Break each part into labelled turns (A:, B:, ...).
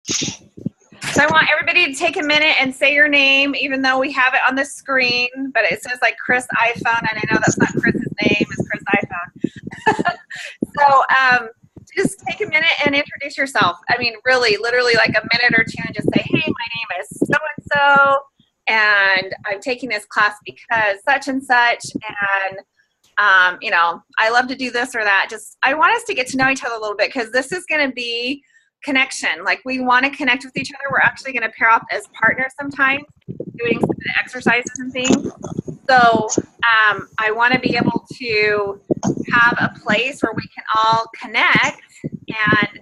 A: So I want everybody to take a minute and say your name, even though we have it on the screen, but it says like Chris iPhone, and I know that's not Chris's name, it's Chris iPhone. So just take a minute and introduce yourself. I mean, really, literally like a minute or two, and just say, hey, my name is so-and-so, and I'm taking this class because such and such, and you know, I love to do this or that. Just, I want us to get to know each other a little bit, because this is going to be connection. Like, we want to connect with each other. We're actually going to pair up as partners sometimes, doing some of the exercises and things. So I want to be able to have a place where we can all connect and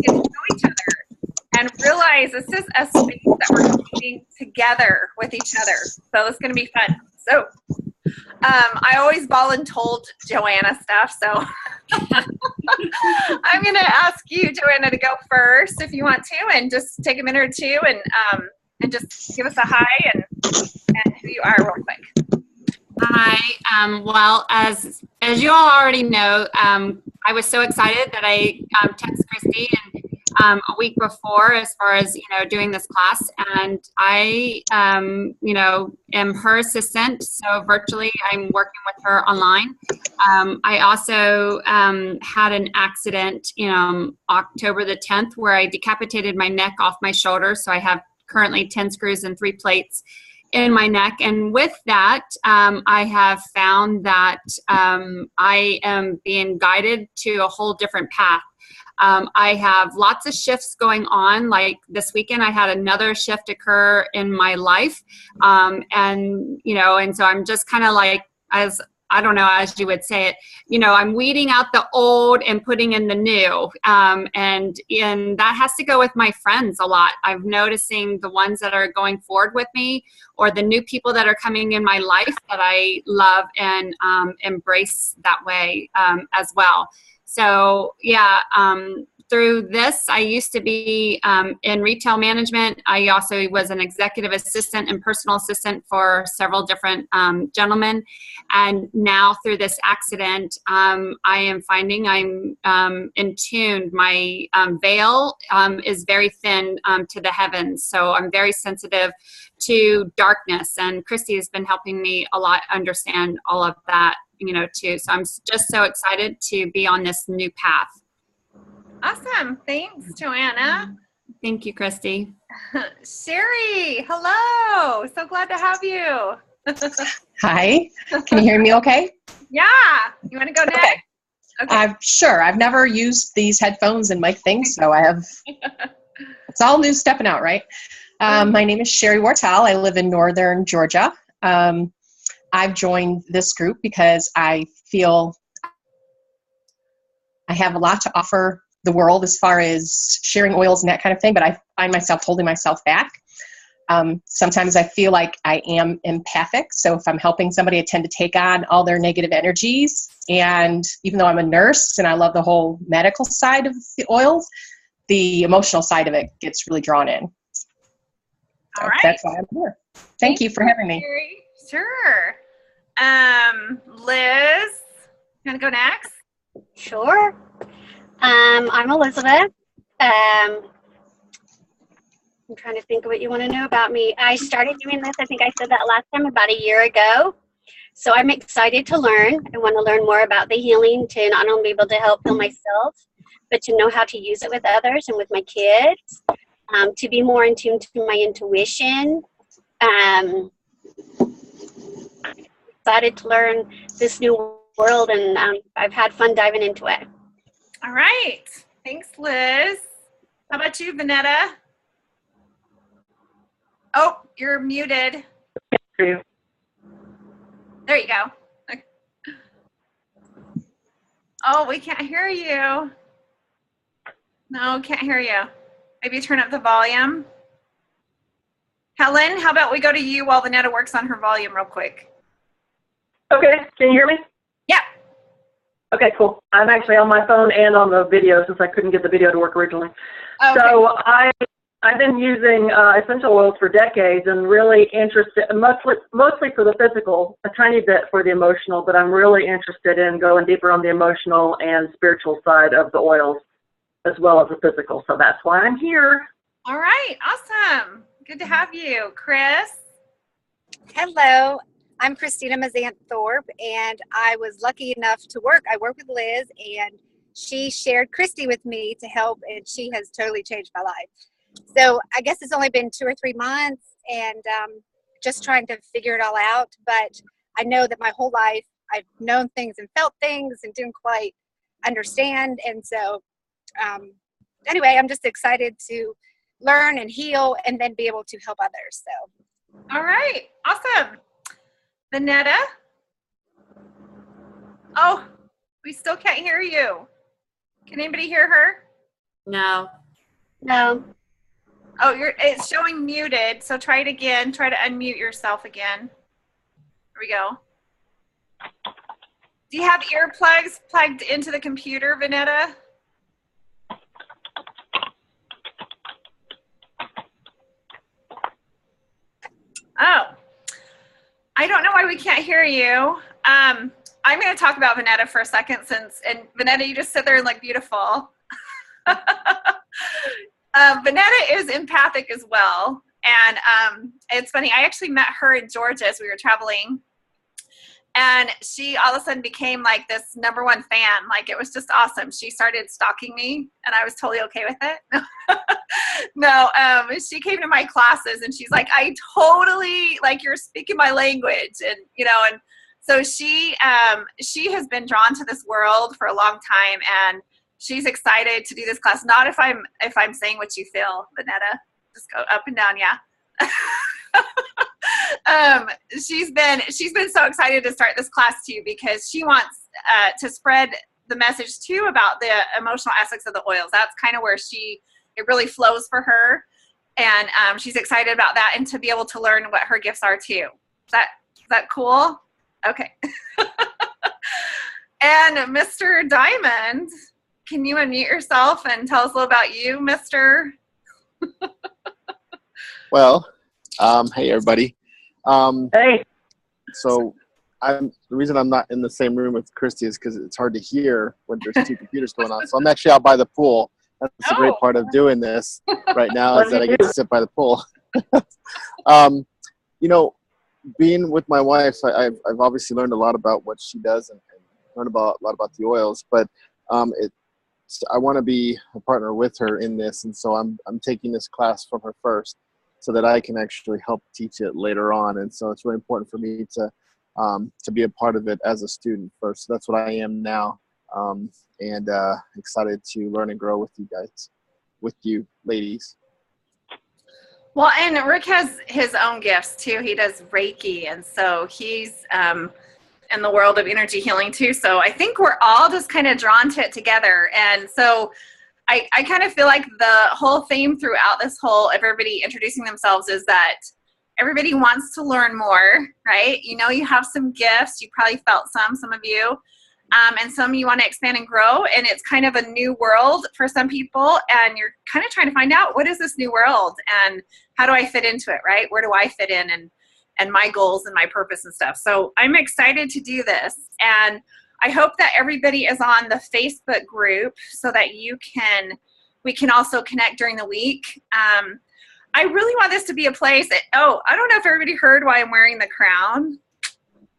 A: get to know each other and realize this is a space that we're creating together with each other. So it's going to be fun. So I always voluntold Joanna stuff, so I'm going to ask you, Joanna, to go first if you want to, and just take a minute or two and just give us a hi and who you are real quick.
B: Hi. Well, as you all already know, I was so excited that I texted Christy and a week before, as far as, you know, doing this class, and I you know, am her assistant, so virtually I'm working with her online. I also had an accident, you know, October the 10th, where I decapitated my neck off my shoulder, so I have currently 10 screws and 3 plates in my neck. And with that, I have found that I am being guided to a whole different path. I have lots of shifts going on. Like this weekend, I had another shift occur in my life. And, you know, and so I'm just kind of like, as I don't know, as you would say it, you know, I'm weeding out the old and putting in the new. And that has to go with my friends a lot. I'm noticing the ones that are going forward with me, or the new people that are coming in my life that I love and embrace that way as well. So yeah, through this, I used to be in retail management. I also was an executive assistant and personal assistant for several different gentlemen. And now through this accident, I am finding I'm in tune. My veil is very thin to the heavens. So I'm very sensitive to darkness. And Christy has been helping me a lot understand all of that, you know, too. So I'm just so excited to be on this new path.
A: Awesome. Thanks, Joanna.
B: Thank you, Christy.
A: Sherry, hello. So glad to have you.
C: Hi. Can you hear me okay?
A: Yeah. You want to go next?
C: Okay. Sure. I've never used these headphones and mic things, so I have, it's all new stepping out, right? My name is Sherry Wartell. I live in northern Georgia. I've joined this group because I feel I have a lot to offer the world as far as sharing oils and that kind of thing, but I find myself holding myself back. Sometimes I feel like I am empathic, so if I'm helping somebody, I tend to take on all their negative energies, and even though I'm a nurse and I love the whole medical side of the oils, the emotional side of it gets really drawn in. So
A: all right.
C: That's why I'm here. Thank you for having me.
A: Sure. Liz, you want to go next?
D: Sure. I'm Elizabeth. I'm trying to think of what you want to know about me. I started doing this, I think I said that last time, about a year ago. So I'm excited to learn. I want to learn more about the healing, to not only be able to help heal myself, but to know how to use it with others and with my kids, to be more in tune to my intuition. Excited to learn this new world, and I've had fun diving into it.
A: All right. Thanks, Liz. How about you, Vanetta? Oh, you're muted. There you go. Okay. Oh, we can't hear you. No, can't hear you. Maybe turn up the volume. Helen, how about we go to you while Vanetta works on her volume real quick?
E: Okay, can you hear me?
A: Yeah.
E: Okay, cool. I'm actually on my phone and on the video since I couldn't get the video to work originally. Okay. So I've been using essential oils for decades and really interested, mostly for the physical, a tiny bit for the emotional, but I'm really interested in going deeper on the emotional and spiritual side of the oils as well as the physical. So that's why I'm here.
A: All right, awesome. Good to have you. Chris?
F: Hello, I'm Christina Mazant Thorpe, and I was lucky enough to I work with Liz, and she shared Christy with me to help, and she has totally changed my life. So I guess it's only been 2 or 3 months, and just trying to figure it all out. But I know that my whole life I've known things and felt things and didn't quite understand. And so anyway, I'm just excited to learn and heal and then be able to help others. So.
A: All right, awesome. Vanetta? Oh, we still can't hear you. Can anybody hear her?
B: No.
D: No.
A: Oh, it's showing muted, so try it again. Try to unmute yourself again. Here we go. Do you have earplugs plugged into the computer, Vanetta? Oh, I don't know why we can't hear you. I'm going to talk about Vanetta for a second and Vanetta, you just sit there and look beautiful. Vanetta is empathic as well. And it's funny, I actually met her in Georgia as we were traveling. And she all of a sudden became like this #1 fan. Like, it was just awesome. She started stalking me, and I was totally okay with it. No, she came to my classes, and she's like, I totally, like, you're speaking my language. And, and so she has been drawn to this world for a long time, and she's excited to do this class. Not if I'm saying what you feel, Vanetta. Just go up and down, yeah. She's been so excited to start this class too, because she wants to spread the message too about the emotional aspects of the oils. That's kind of where it really flows for her, and she's excited about that and to be able to learn what her gifts are too. Is that cool? Okay. And Mr. Diamond, can you unmute yourself and tell us a little about you, Mr.?
G: Well, hey everybody.
E: Hey.
G: So the reason I'm not in the same room with Christy is because it's hard to hear when there's 2 computers going on. So I'm actually out by the pool. That's the great part of doing this right now, is that I get to sit by the pool. Being with my wife, I've obviously learned a lot about what she does and learned a lot about the oils. But I want to be a partner with her in this, and so I'm taking this class from her first, so that I can actually help teach it later on. And so it's really important for me to be a part of it as a student first. So that's what I am now, and excited to learn and grow with you guys, with you ladies.
A: Well, and Rick has his own gifts too. He does Reiki, and so he's in the world of energy healing too. So I think we're all just kind of drawn to it together. And so I kind of feel like the whole theme throughout this whole, everybody introducing themselves, is that everybody wants to learn more, right? You have some gifts. You probably felt some of you, and some you want to expand and grow. And it's kind of a new world for some people, and you're kind of trying to find out, what is this new world and how do I fit into it, right? Where do I fit in, and my goals and my purpose and stuff. So I'm excited to do this, and I hope that everybody is on the Facebook group so that we can also connect during the week. I really want this to be a place that, I don't know if everybody heard why I'm wearing the crown.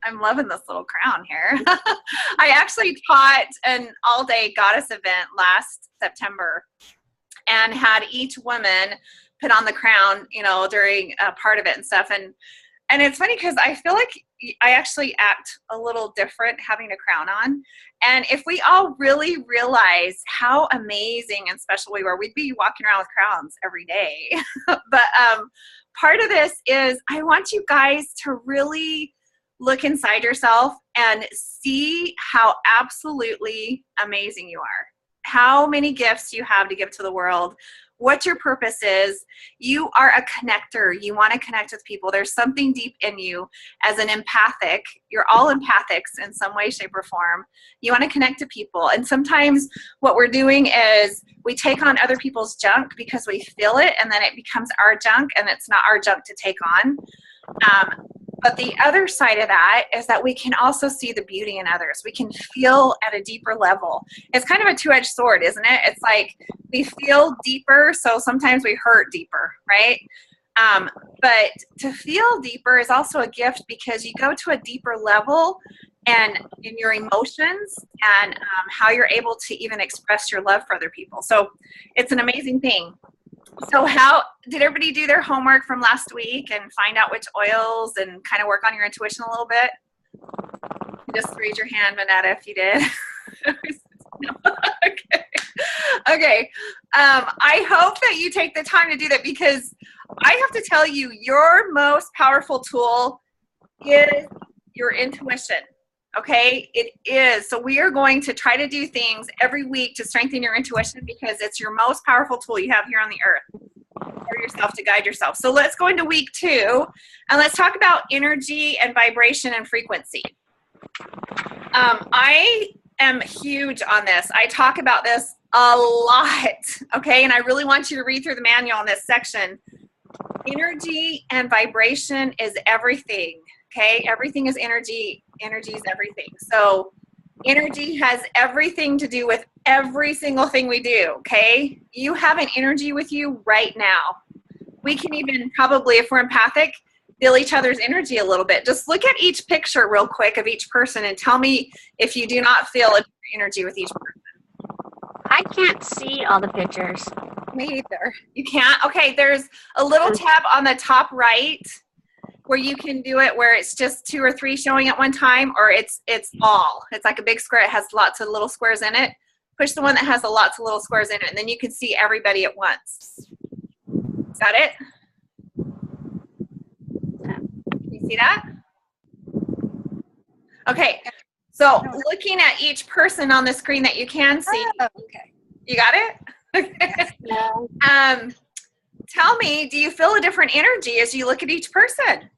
A: I'm loving this little crown here. I actually taught an all-day goddess event last September and had each woman put on the crown, during a part of it and stuff. And it's funny because I feel like I actually act a little different having a crown on. And if we all really realize how amazing and special we were, we'd be walking around with crowns every day. But part of this is I want you guys to really look inside yourself and see how absolutely amazing you are. How many gifts you have to give to the world. What your purpose is. You are a connector. You want to connect with people. There's something deep in you as an empathic. You're all empathics in some way, shape, or form. You want to connect to people. And sometimes what we're doing is we take on other people's junk because we feel it, and then it becomes our junk, and it's not our junk to take on. But the other side of that is that we can also see the beauty in others. We can feel at a deeper level. It's kind of a two-edged sword, isn't it? It's like we feel deeper, so sometimes we hurt deeper, right? But to feel deeper is also a gift because you go to a deeper level and in your emotions and how you're able to even express your love for other people. So it's an amazing thing. So how did everybody do their homework from last week and find out which oils and kind of work on your intuition a little bit? Just raise your hand, Manetta, if you did. No. Okay. Okay. I hope that you take the time to do that because I have to tell you, your most powerful tool is your intuition. Okay, it is. So we are going to try to do things every week to strengthen your intuition because it's your most powerful tool you have here on the earth for yourself to guide yourself. So let's go into week 2 and let's talk about energy and vibration and frequency. I am huge on this. I talk about this a lot, okay? And I really want you to read through the manual in this section. Energy and vibration is everything. Okay, everything is energy. Energy is everything. So energy has everything to do with every single thing we do, okay? You have an energy with you right now. We can even probably, if we're empathic, feel each other's energy a little bit. Just look at each picture real quick of each person and tell me if you do not feel a energy with each person.
D: I can't see all the pictures.
A: Me either. You can't? Okay, there's a little tab on the top right where you can do it where it's just 2 or 3 showing at one time, or it's all. It's like a big square. It has lots of little squares in it. Push the one that has lots of little squares in it, and then you can see everybody at once. Is that it? Can you see that? Okay. So looking at each person on the screen that you can see.
F: Oh, okay.
A: You got it?
D: No.
A: Tell me, do you feel a different energy as you look at each person?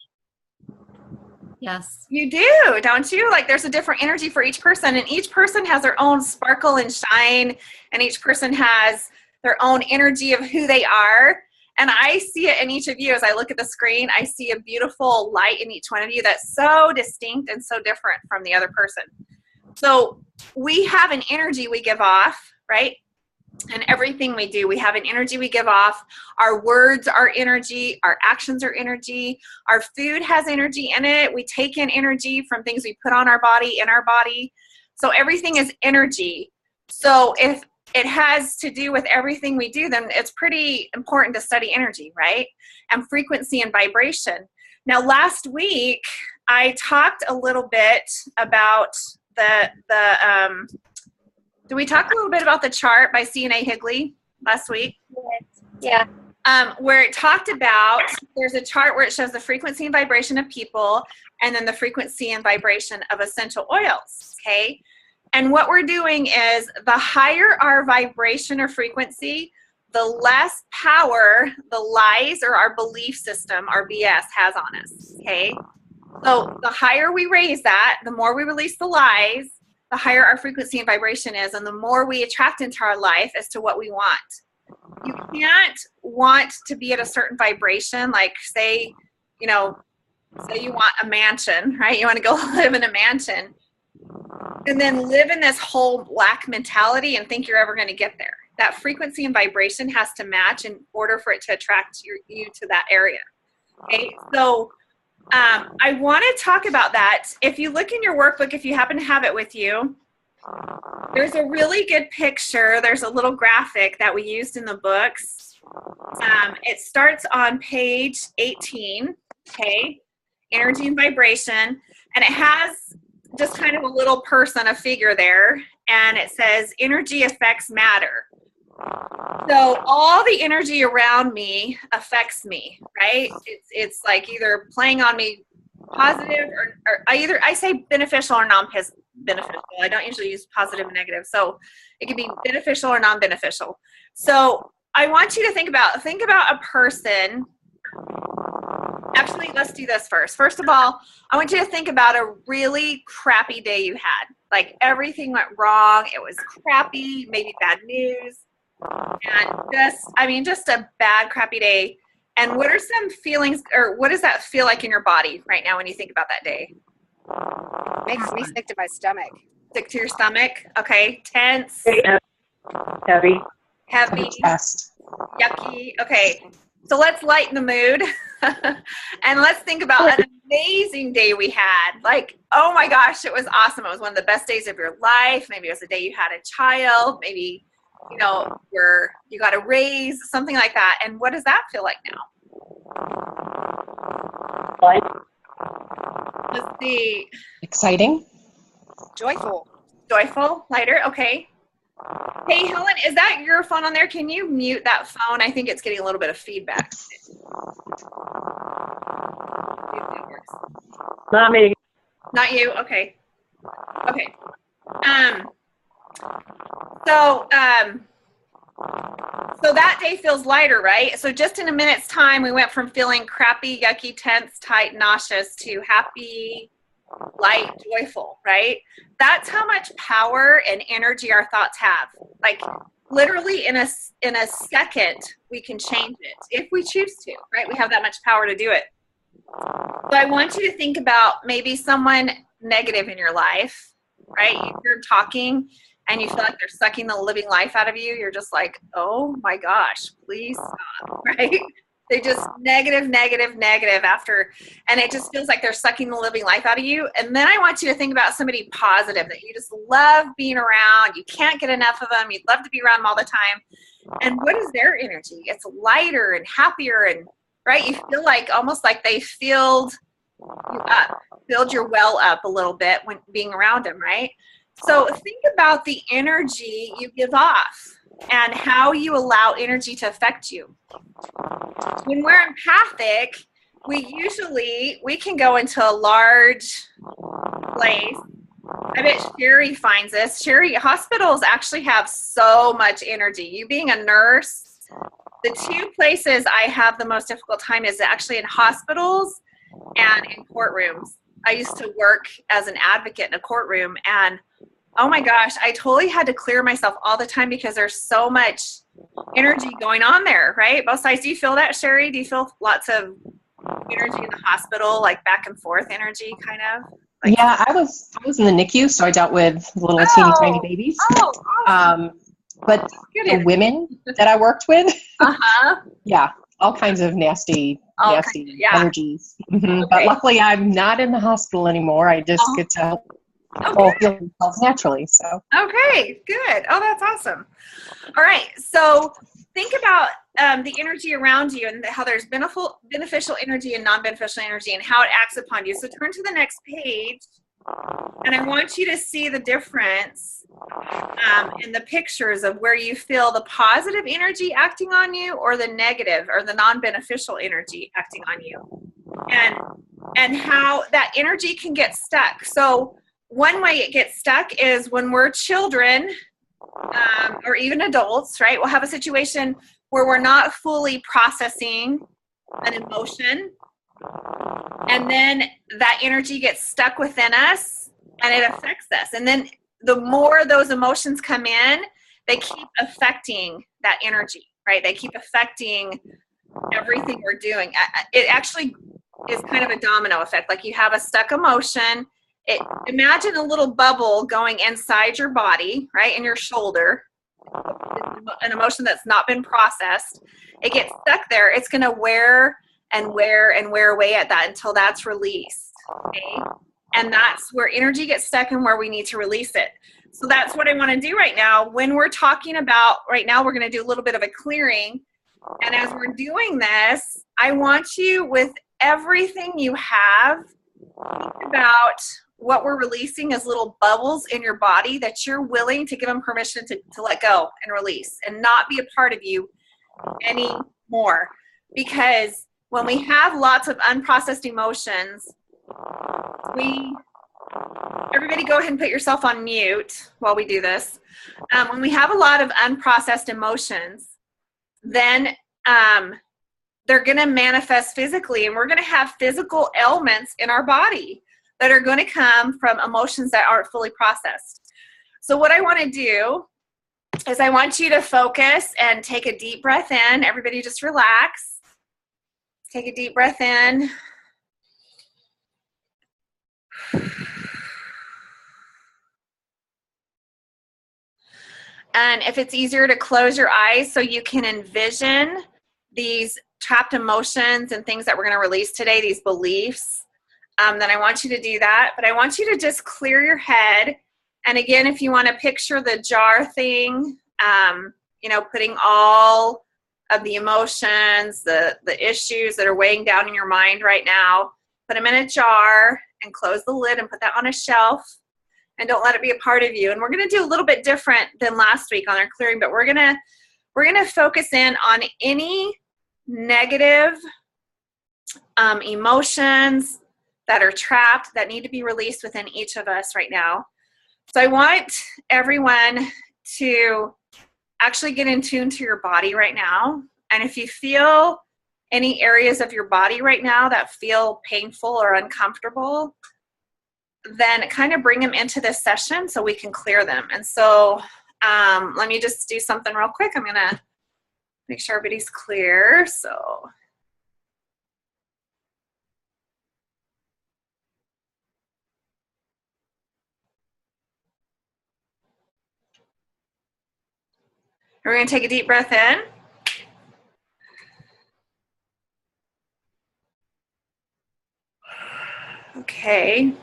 B: Yes.
A: You do, don't you? Like there's a different energy for each person, and each person has their own sparkle and shine, and each person has their own energy of who they are. And I see it in each of you as I look at the screen. I see a beautiful light in each one of you that's so distinct and so different from the other person. So we have an energy we give off, right? And everything we do, we have an energy we give off. Our words are energy. Our actions are energy. Our food has energy in it. We take in energy from things we put on our body, in our body. So everything is energy. So if it has to do with everything we do, then it's pretty important to study energy, right? And frequency and vibration. Now, last week, I talked a little bit about did we talk a little bit about the chart by C&A Higley last week?
D: Yeah.
A: Where it talked about, there's a chart where it shows the frequency and vibration of people and then the frequency and vibration of essential oils, okay? And what we're doing is the higher our vibration or frequency, the less power the lies or our belief system, our BS, has on us, okay? So the higher we raise that, the more we release the lies, the higher our frequency and vibration is, and the more we attract into our life as to what we want. You can't want to be at a certain vibration, like say you want a mansion, right? You want to go live in a mansion and then live in this whole lack mentality and think you're ever going to get there. That frequency and vibration has to match in order for it to attract you to that area. Okay, so I want to talk about that. If you look in your workbook, if you happen to have it with you, there's a really good picture. There's a little graphic that we used in the books. It starts on page 18, okay, energy and vibration, and it has just kind of a little person, a figure there, and it says energy affects matter. So all the energy around me affects me, right? It's like either playing on me positive or I say beneficial or non-beneficial. I don't usually use positive and negative. So it can be beneficial or non-beneficial. So I want you to think about a person. Actually, let's do this first. First of all, I want you to think about a really crappy day you had. Like everything went wrong. It was crappy, maybe bad news. And just a bad, crappy day. And what are some feelings, or what does that feel like in your body right now when you think about that day?
F: Makes me sick to my stomach.
A: Sick to your stomach? Okay. Tense?
E: Heavy.
A: Heavy?
C: Chest.
A: Yucky? Okay. So let's lighten the mood. And let's think about an amazing day we had. Like, oh my gosh, it was awesome. It was one of the best days of your life. Maybe it was the day you had a child. Maybe, you know, you got a raise, something like that. And what does that feel like now?
E: Light.
A: Let's see.
C: Exciting.
F: Joyful.
A: Joyful, lighter, okay. Hey, Helen, is that your phone on there? Can you mute that phone? I think it's getting a little bit of feedback.
E: Not me.
A: Not you? Okay. Okay. So that day feels lighter, right? So just in a minute's time, we went from feeling crappy, yucky, tense, tight, nauseous to happy, light, joyful, right? That's how much power and energy our thoughts have. Like literally in a second, we can change it if we choose to, right? We have that much power to do it. So I want you to think about maybe someone negative in your life, right? You're talking and you feel like they're sucking the living life out of you. You're just like, oh my gosh, please stop, right? They just negative after, and it just feels like they're sucking the living life out of you. And then I want you to think about somebody positive that you just love being around. You can't get enough of them. You'd love to be around them all the time. And what is their energy? It's lighter and happier, and right? You feel like almost like they filled you up, filled your well up a little bit when being around them, right? So think about the energy you give off and how you allow energy to affect you. When we're empathic, we can go into a large place. I bet Sherry finds this. Sherry, hospitals actually have so much energy. You being a nurse, the two places I have the most difficult time is actually in hospitals and in courtrooms. I used to work as an advocate in a courtroom, and oh my gosh, I totally had to clear myself all the time because there's so much energy going on there, right? Both sides. Do you feel that, Sherry? Do you feel lots of energy in the hospital, like back and forth energy, kind of? Like,
C: yeah, I was in the NICU, so I dealt with little teeny tiny babies.
A: Oh, awesome.
C: But
A: Good
C: the women that I worked with,
A: Uh-huh.
C: yeah, all kinds of nasty
A: Yeah.
C: energies.
A: Okay.
C: But luckily, I'm not in the hospital anymore. I just get to help people feel themselves naturally. So.
A: Okay, good. Oh, that's awesome. All right, so think about the energy around you and how there's beneficial energy and non-beneficial energy and how it acts upon you. So turn to the next page, and I want you to see the difference in the pictures of where you feel the positive energy acting on you or the negative or the non-beneficial energy acting on you, and how that energy can get stuck. So one way it gets stuck is when we're children or even adults, right? We'll have a situation where we're not fully processing an emotion, and then that energy gets stuck within us and it affects us. And then the more those emotions come in, they keep affecting that energy, right? They keep affecting everything we're doing. It actually is kind of a domino effect. Like you have a stuck emotion. Imagine a little bubble going inside your body, right, in your shoulder, an emotion that's not been processed. It gets stuck there. It's going to wear away at that until that's released, okay? And that's where energy gets stuck and where we need to release it. So that's what I want to do right now. When we're talking about, right now we're going to do a little bit of a clearing. And as we're doing this, I want you, with everything you have, think about what we're releasing as little bubbles in your body that you're willing to give them permission to let go and release and not be a part of you anymore. Because when we have lots of unprocessed emotions, everybody go ahead and put yourself on mute while we do this. When we have a lot of unprocessed emotions, then they're going to manifest physically, and we're going to have physical ailments in our body that are going to come from emotions that aren't fully processed. So what I want to do is I want you to focus and take a deep breath in. Everybody just relax. Take a deep breath in. And if it's easier to close your eyes so you can envision these trapped emotions and things that we're going to release today, these beliefs, then I want you to do that. But I want you to just clear your head. And again, if you want to picture the jar thing, you know, putting all of the emotions, the issues that are weighing down in your mind right now, put them in a jar and close the lid and put that on a shelf. And don't let it be a part of you. And we're going to do a little bit different than last week on our clearing, but we're going to focus in on any negative emotions that are trapped that need to be released within each of us right now. So I want everyone to actually get in tune to your body right now. And if you feel any areas of your body right now that feel painful or uncomfortable, then kind of bring them into this session so we can clear them. And so let me just do something real quick. I'm going to make sure everybody's clear. So we're going to take a deep breath in. Okay.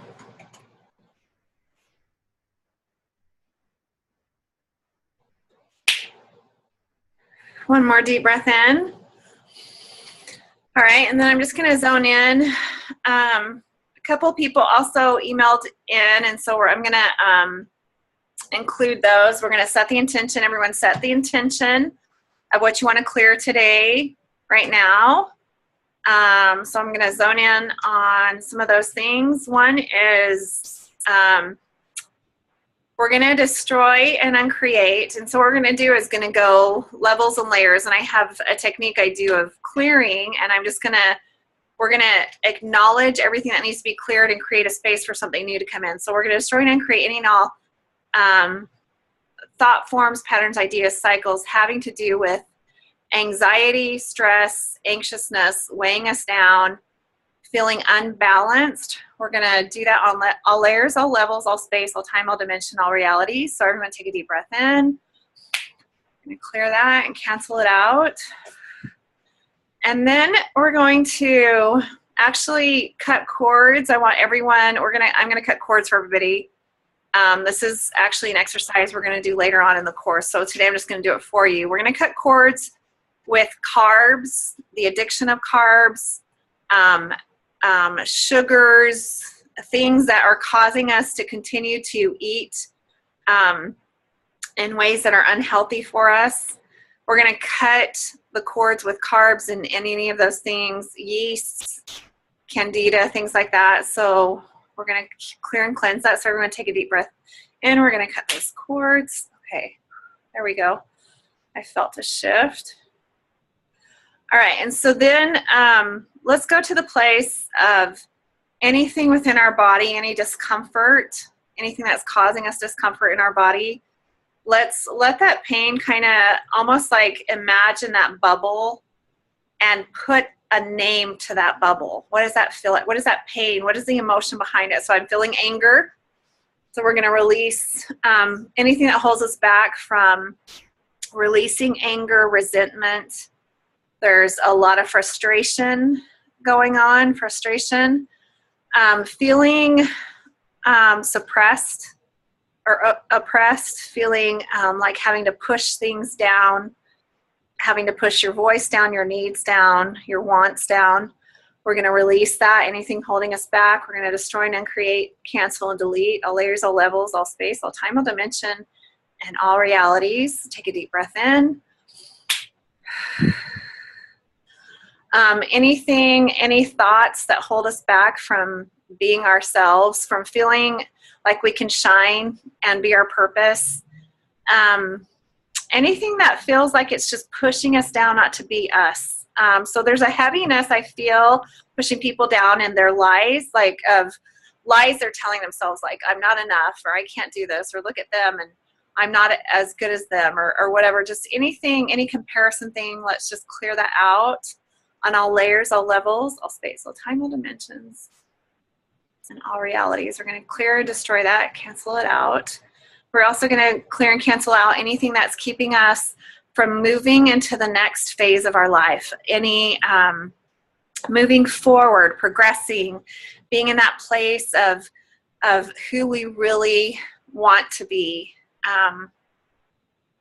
A: One more deep breath in. All right, and then I'm just going to zone in. A couple people also emailed in, and so I'm going to include those. We're going to set the intention. Everyone set the intention of what you want to clear today, right now. So I'm going to zone in on some of those things. One is we're going to destroy and uncreate. And so what we're going to do is going to go levels and layers. And I have a technique I do of clearing, and we're going to acknowledge everything that needs to be cleared and create a space for something new to come in. So we're going to destroy and uncreate any and all thought forms, patterns, ideas, cycles having to do with anxiety, stress, anxiousness, weighing us down, feeling unbalanced. We're going to do that on all layers, all levels, all space, all time, all dimension, all reality. So everyone take a deep breath in. I'm going to clear that and cancel it out. And then we're going to actually cut cords. I want everyone, I'm going to cut cords for everybody. This is actually an exercise we're going to do later on in the course. So today I'm just going to do it for you. We're going to cut cords with carbs, the addiction of carbs, sugars, things that are causing us to continue to eat in ways that are unhealthy for us. We're going to cut the cords with carbs and any of those things, yeasts, candida, things like that. So we're going to clear and cleanse that. So everyone take a deep breath in. We're going to cut those cords. Okay, there we go. I felt a shift. All right, and so then let's go to the place of anything within our body, any discomfort, anything that's causing us discomfort in our body. Let's let that pain kind of almost like imagine that bubble and put a name to that bubble. What does that feel like? What is that pain? What is the emotion behind it? So I'm feeling anger. So we're going to release anything that holds us back from releasing anger, resentment. There's a lot of frustration going on, feeling suppressed or oppressed, feeling like having to push things down, having to push your voice down, your needs down, your wants down. We're going to release that. Anything holding us back, we're going to destroy and uncreate, cancel and delete all layers, all levels, all space, all time, all dimension, and all realities. Take a deep breath in. Any thoughts that hold us back from being ourselves, from feeling like we can shine and be our purpose. Anything that feels like it's just pushing us down not to be us. So there's a heaviness I feel pushing people down in their lies, like of lies they're telling themselves, like I'm not enough, or I can't do this, or look at them and I'm not as good as them, or whatever. Just anything, any comparison thing, let's just clear that out on all layers, all levels, all space, all time, all dimensions, and all realities. We're going to clear and destroy that, cancel it out. We're also going to clear and cancel out anything that's keeping us from moving into the next phase of our life. Any moving forward, progressing, being in that place of who we really want to be.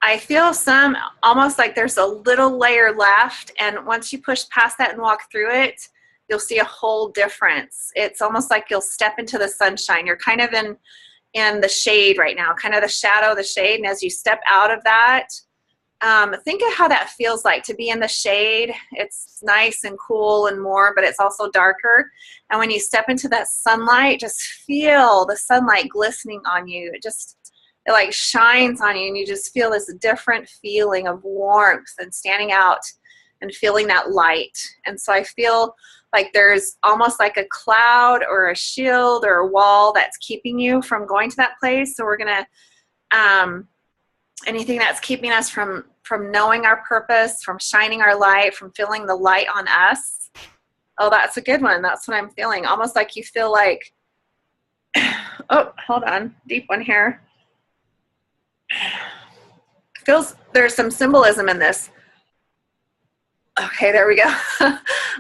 A: I feel some almost like there's a little layer left, and once you push past that and walk through it, you'll see a whole difference. It's almost like you'll step into the sunshine. You're kind of in the shade right now, kind of the shadow, the shade, and as you step out of that, think of how that feels like to be in the shade. It's nice and cool and more, but it's also darker. And when you step into that sunlight, just feel the sunlight glistening on you. It like shines on you, and you just feel this different feeling of warmth and standing out and feeling that light. And so I feel like there's almost like a cloud or a shield or a wall that's keeping you from going to that place. So we're going to, anything that's keeping us from knowing our purpose, from shining our light, from feeling the light on us. Oh, that's a good one. That's what I'm feeling. Almost like you feel like, oh, hold on. Deep one here. Feels there's some symbolism in this. Okay, there we go.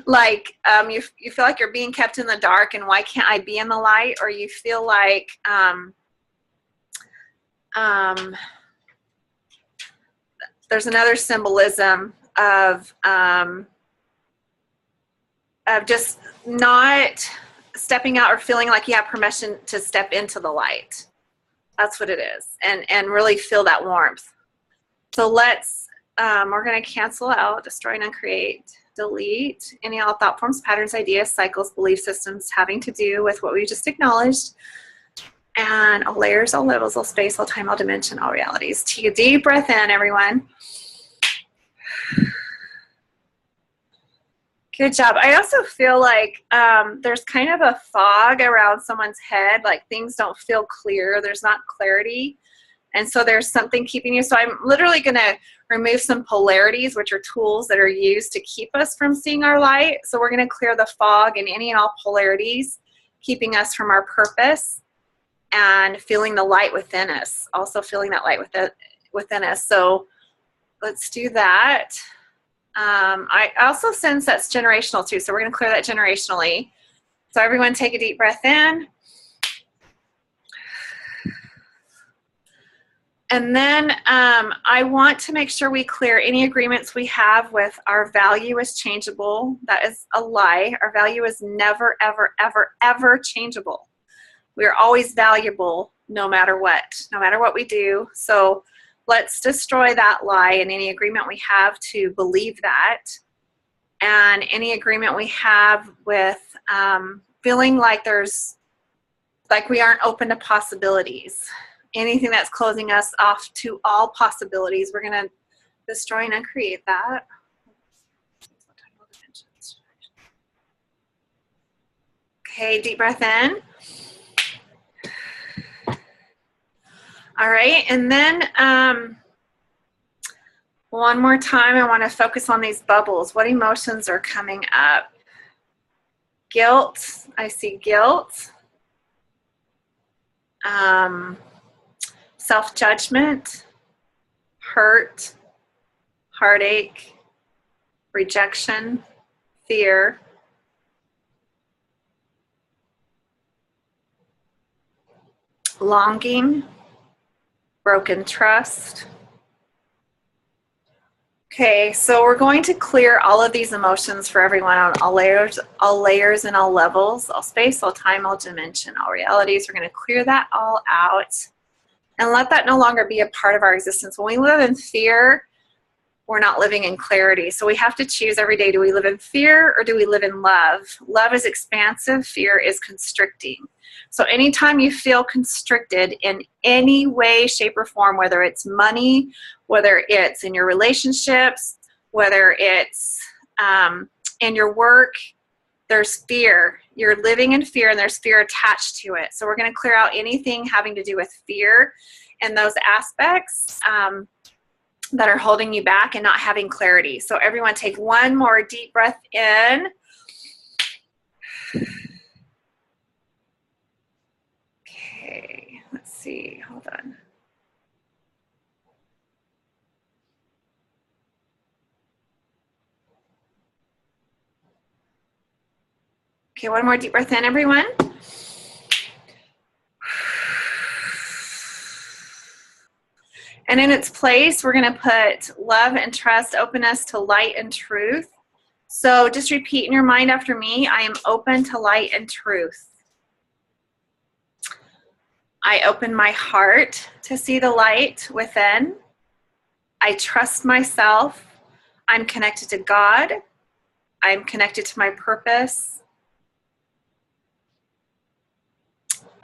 A: Like you feel like you're being kept in the dark, and why can't I be in the light? Or you feel like there's another symbolism of just not stepping out or feeling like you have permission to step into the light. That's what it is, and really feel that warmth. So let's, we're going to cancel out, destroy and uncreate, delete any all thought forms, patterns, ideas, cycles, belief systems having to do with what we just acknowledged. And all layers, all levels, all space, all time, all dimension, all realities. Take a deep breath in, everyone. Good job. I also feel like there's kind of a fog around someone's head, like things don't feel clear. There's not clarity. And so there's something keeping you. So I'm literally going to remove some polarities, which are tools that are used to keep us from seeing our light. So we're going to clear the fog and any and all polarities, keeping us from our purpose and feeling the light within us. Also feeling that light within us. So let's do that. I also sense that's generational too. So we're going to clear that generationally. So everyone take a deep breath in. And then I want to make sure we clear any agreements we have with our value is changeable. That is a lie. Our value is never, ever, ever, ever changeable. We are always valuable no matter what we do. So let's destroy that lie and any agreement we have to believe that. And any agreement we have with feeling like we aren't open to possibilities. Anything that's closing us off to all possibilities, we're going to destroy and uncreate that. Okay, deep breath in. All right, and then one more time, I want to focus on these bubbles. What emotions are coming up? Guilt. I see guilt. Self-judgment, hurt, heartache, rejection, fear, longing, broken trust. Okay, so we're going to clear all of these emotions for everyone on all layers and all levels, all space, all time, all dimension, all realities. We're going to clear that all out and let that no longer be a part of our existence. When we live in fear, we're not living in clarity. So we have to choose every day. Do we live in fear or do we live in love? Love is expansive. Fear is constricting. So anytime you feel constricted in any way, shape, or form, whether it's money, whether it's in your relationships, whether it's in your work, there's fear. You're living in fear and there's fear attached to it. So we're going to clear out anything having to do with fear and those aspects. that are holding you back and not having clarity. So everyone take one more deep breath in. Okay, let's see, hold on. Okay, one more deep breath in, everyone. And in its place, we're going to put love and trust, openness to light and truth. So just repeat in your mind after me, I am open to light and truth. I open my heart to see the light within. I trust myself. I'm connected to God. I'm connected to my purpose.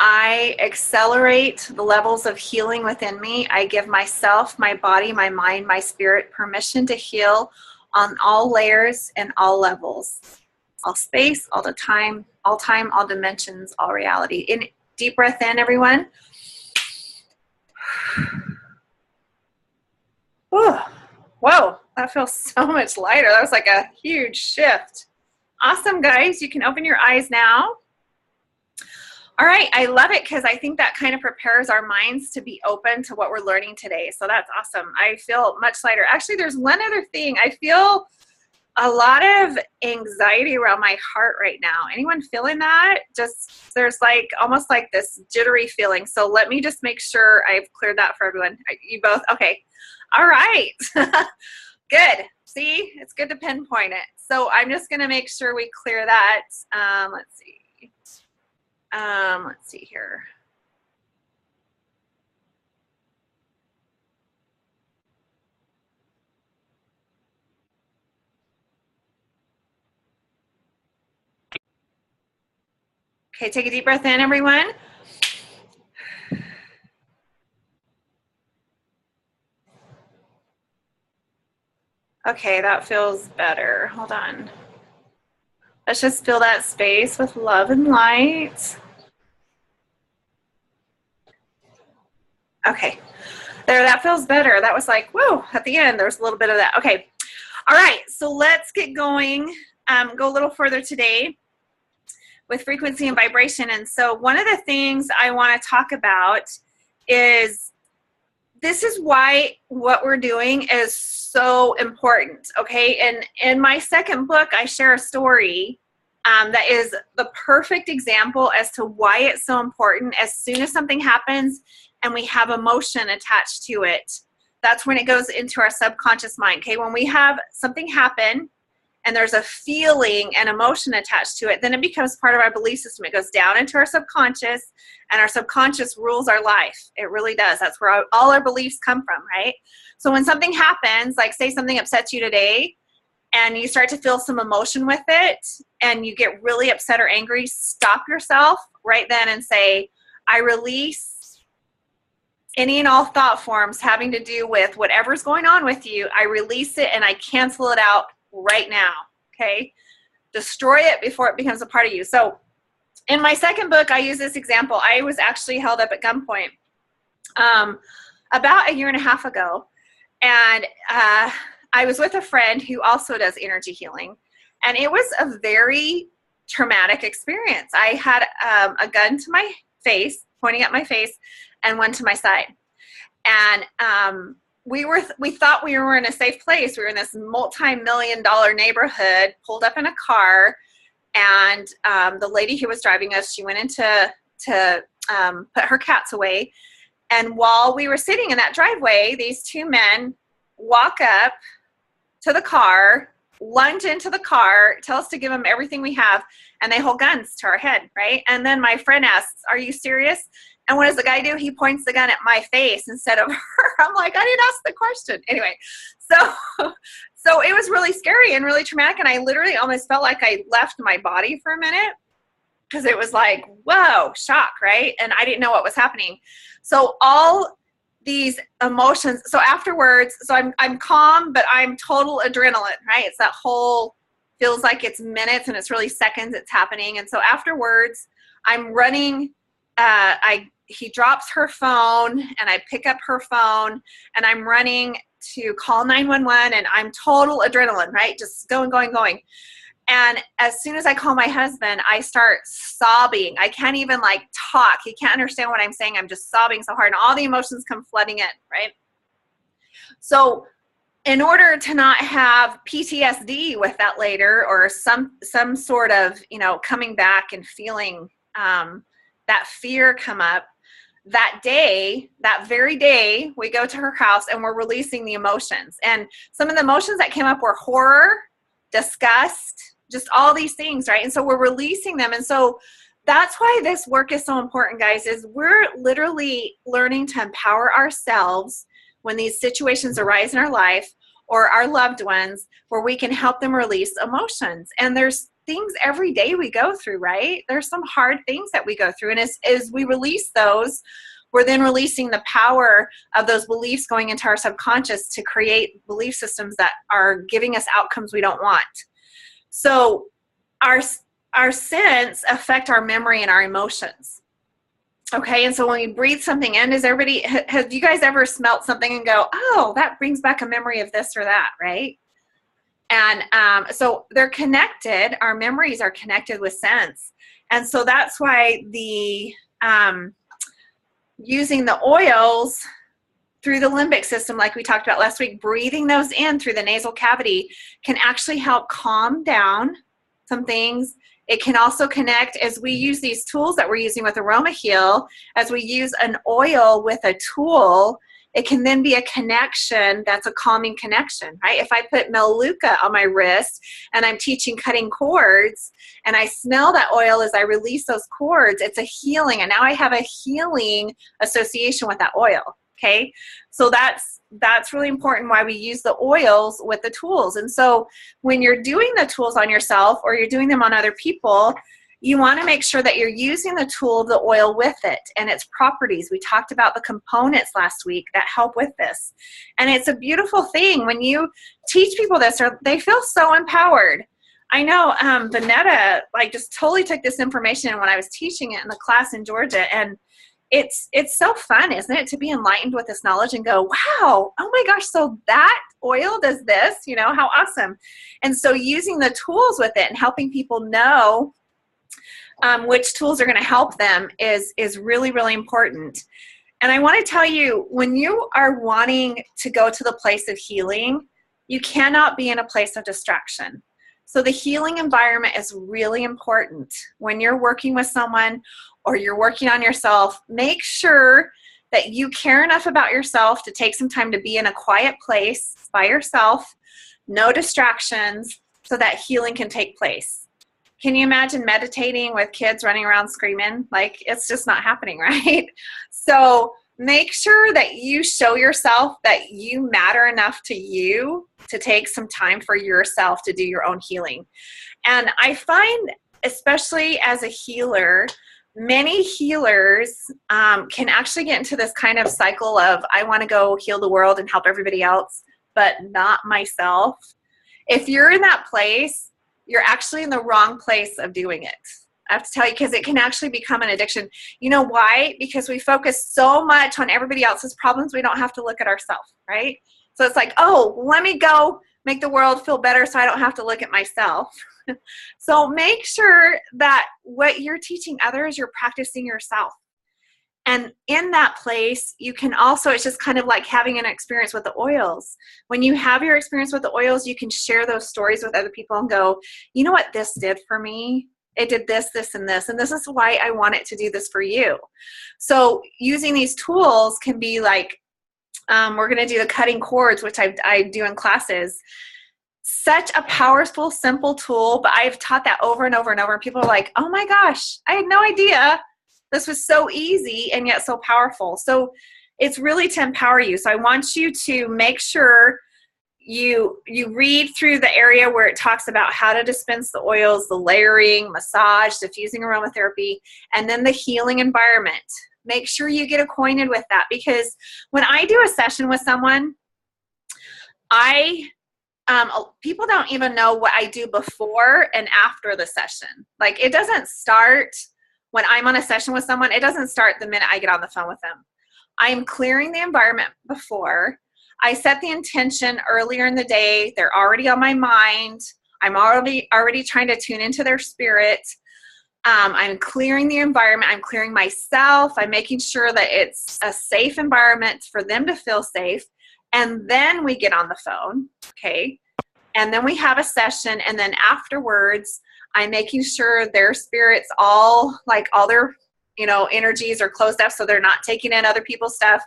A: I accelerate the levels of healing within me. I give myself, my body, my mind, my spirit permission to heal on all layers and all levels, all space, all the time, all dimensions, all reality. In deep breath in, everyone. Whoa, that feels so much lighter. That was like a huge shift. Awesome, guys. You can open your eyes now. All right, I love it because I think that kind of prepares our minds to be open to what we're learning today. So that's awesome. I feel much lighter. Actually, there's one other thing. I feel a lot of anxiety around my heart right now. Anyone feeling that? Just, there's like almost like this jittery feeling. So let me just make sure I've cleared that for everyone. You both? Okay. All right. Good. See, it's good to pinpoint it. So I'm just going to make sure we clear that. Let's see. Let's see here. Okay, take a deep breath in, everyone. Okay, that feels better. Hold on. Let's just fill that space with love and light. Okay, there, that feels better. That was like, whoa, at the end, there's a little bit of that. Okay, all right, so let's get going. Go a little further today with frequency and vibration. And so one of the things I want to talk about is this is why what we're doing is so important, okay? And in my second book, I share a story that is the perfect example as to why it's so important. As soon as something happens and we have emotion attached to it, that's when it goes into our subconscious mind, okay? When we have something happen and there's a feeling and emotion attached to it, then it becomes part of our belief system. It goes down into our subconscious, and our subconscious rules our life. It really does. That's where all our beliefs come from, right? So when something happens, like say something upsets you today, and you start to feel some emotion with it, and you get really upset or angry, stop yourself right then and say, I release any and all thought forms having to do with whatever's going on with you. I release it and I cancel it out right now, okay? Destroy it before it becomes a part of you. So in my second book, I use this example. I was actually held up at gunpoint about a year and a half ago, and I was with a friend who also does energy healing, and it was a very traumatic experience. I had a gun to my face, pointing at my face, and one to my side. And we thought we were in a safe place. We were in this multi-million-dollar neighborhood, pulled up in a car, and the lady who was driving us, she went in to put her cats away. And while we were sitting in that driveway, these two men walk up to the car, lunge into the car, tell us to give them everything we have, and they hold guns to our head, right? And then my friend asks, are you serious? And what does the guy do? He points the gun at my face instead of her. I'm like, I didn't ask the question. Anyway, so it was really scary and really traumatic, and I literally almost felt like I left my body for a minute because it was like, whoa, shock, right? And I didn't know what was happening. So all these emotions, so afterwards, so I'm calm, but I'm total adrenaline, right? It's that whole, feels like it's minutes and it's really seconds it's happening. And so afterwards, I'm running, he drops her phone and I pick up her phone and I'm running to call 911 and I'm total adrenaline, right? Just going. And as soon as I call my husband, I start sobbing. I can't even like talk. He can't understand what I'm saying. I'm just sobbing so hard and all the emotions come flooding in, right? So in order to not have PTSD with that later, or some sort of, coming back and feeling that fear come up, that very day, we go to her house and we're releasing the emotions. And some of the emotions that came up were horror, disgust, just all these things, right? And so we're releasing them. And so that's why this work is so important, guys, is we're literally learning to empower ourselves when these situations arise in our life or our loved ones, where we can help them release emotions. And there's things every day we go through, right? There's some hard things that we go through. And as we release those, we're then releasing the power of those beliefs going into our subconscious to create belief systems that are giving us outcomes we don't want. So our sense affect our memory and our emotions. Okay, and so when we breathe something in, have you guys ever smelt something and go, oh, that brings back a memory of this or that, right? And so they're connected. Our memories are connected with sense. And so that's why the using the oils through the limbic system, like we talked about last week, breathing those in through the nasal cavity can actually help calm down some things. It can also connect, as we use these tools that we're using with AromaHeal, as we use an oil with a tool, it can then be a connection that's a calming connection, right? If I put Melaleuca on my wrist and I'm teaching cutting cords and I smell that oil as I release those cords, it's a healing. And now I have a healing association with that oil. Okay, so that's really important why we use the oils with the tools. And so when you're doing the tools on yourself or you're doing them on other people, you want to make sure that you're using the tool, the oil, with it and its properties. We talked about the components last week that help with this. And it's a beautiful thing when you teach people this, or they feel so empowered. I know Vanetta just totally took this information when I was teaching it in the class in Georgia, and it's so fun, isn't it, to be enlightened with this knowledge and go, wow, oh my gosh, so that oil does this, how awesome. And so using the tools with it and helping people know which tools are going to help them is really, really important. And I want to tell you, when you are wanting to go to the place of healing, you cannot be in a place of distraction. So the healing environment is really important. When you're working with someone or you're working on yourself, make sure that you care enough about yourself to take some time to be in a quiet place by yourself, no distractions, so that healing can take place. Can you imagine meditating with kids running around screaming? It's just not happening, right? So make sure that you show yourself that you matter enough to you to take some time for yourself to do your own healing. And I find, especially as a healer, many healers can actually get into this kind of cycle of, I want to go heal the world and help everybody else, but not myself. If you're in that place, you're actually in the wrong place of doing it. I have to tell you, because it can actually become an addiction. You know why? Because we focus so much on everybody else's problems, we don't have to look at ourselves, right? So it's like, oh, let me go make the world feel better so I don't have to look at myself. So make sure that what you're teaching others, you're practicing yourself. And in that place, you can also, it's just kind of like having an experience with the oils. When you have your experience with the oils, you can share those stories with other people and go, you know what this did for me? It did this, this, and this. And this is why I want it to do this for you. So using these tools can be like, we're going to do the cutting cords, which I do in classes. Such a powerful, simple tool, but I've taught that over and over and over. And people are like, oh my gosh, I had no idea. This was so easy and yet so powerful. So it's really to empower you. So I want you to make sure you read through the area where it talks about how to dispense the oils, the layering, massage, diffusing aromatherapy, and then the healing environment. Make sure you get acquainted with that, because when I do a session with someone, people don't even know what I do before and after the session. Like, it doesn't start when I'm on a session with someone. It doesn't start the minute I get on the phone with them. I'm clearing the environment before. I set the intention earlier in the day. They're already on my mind. I'm already trying to tune into their spirit. I'm clearing the environment. I'm clearing myself. I'm making sure that it's a safe environment for them to feel safe. And then we get on the phone, okay? And then we have a session. And then afterwards, I'm making sure their spirits all their, energies are closed up so they're not taking in other people's stuff.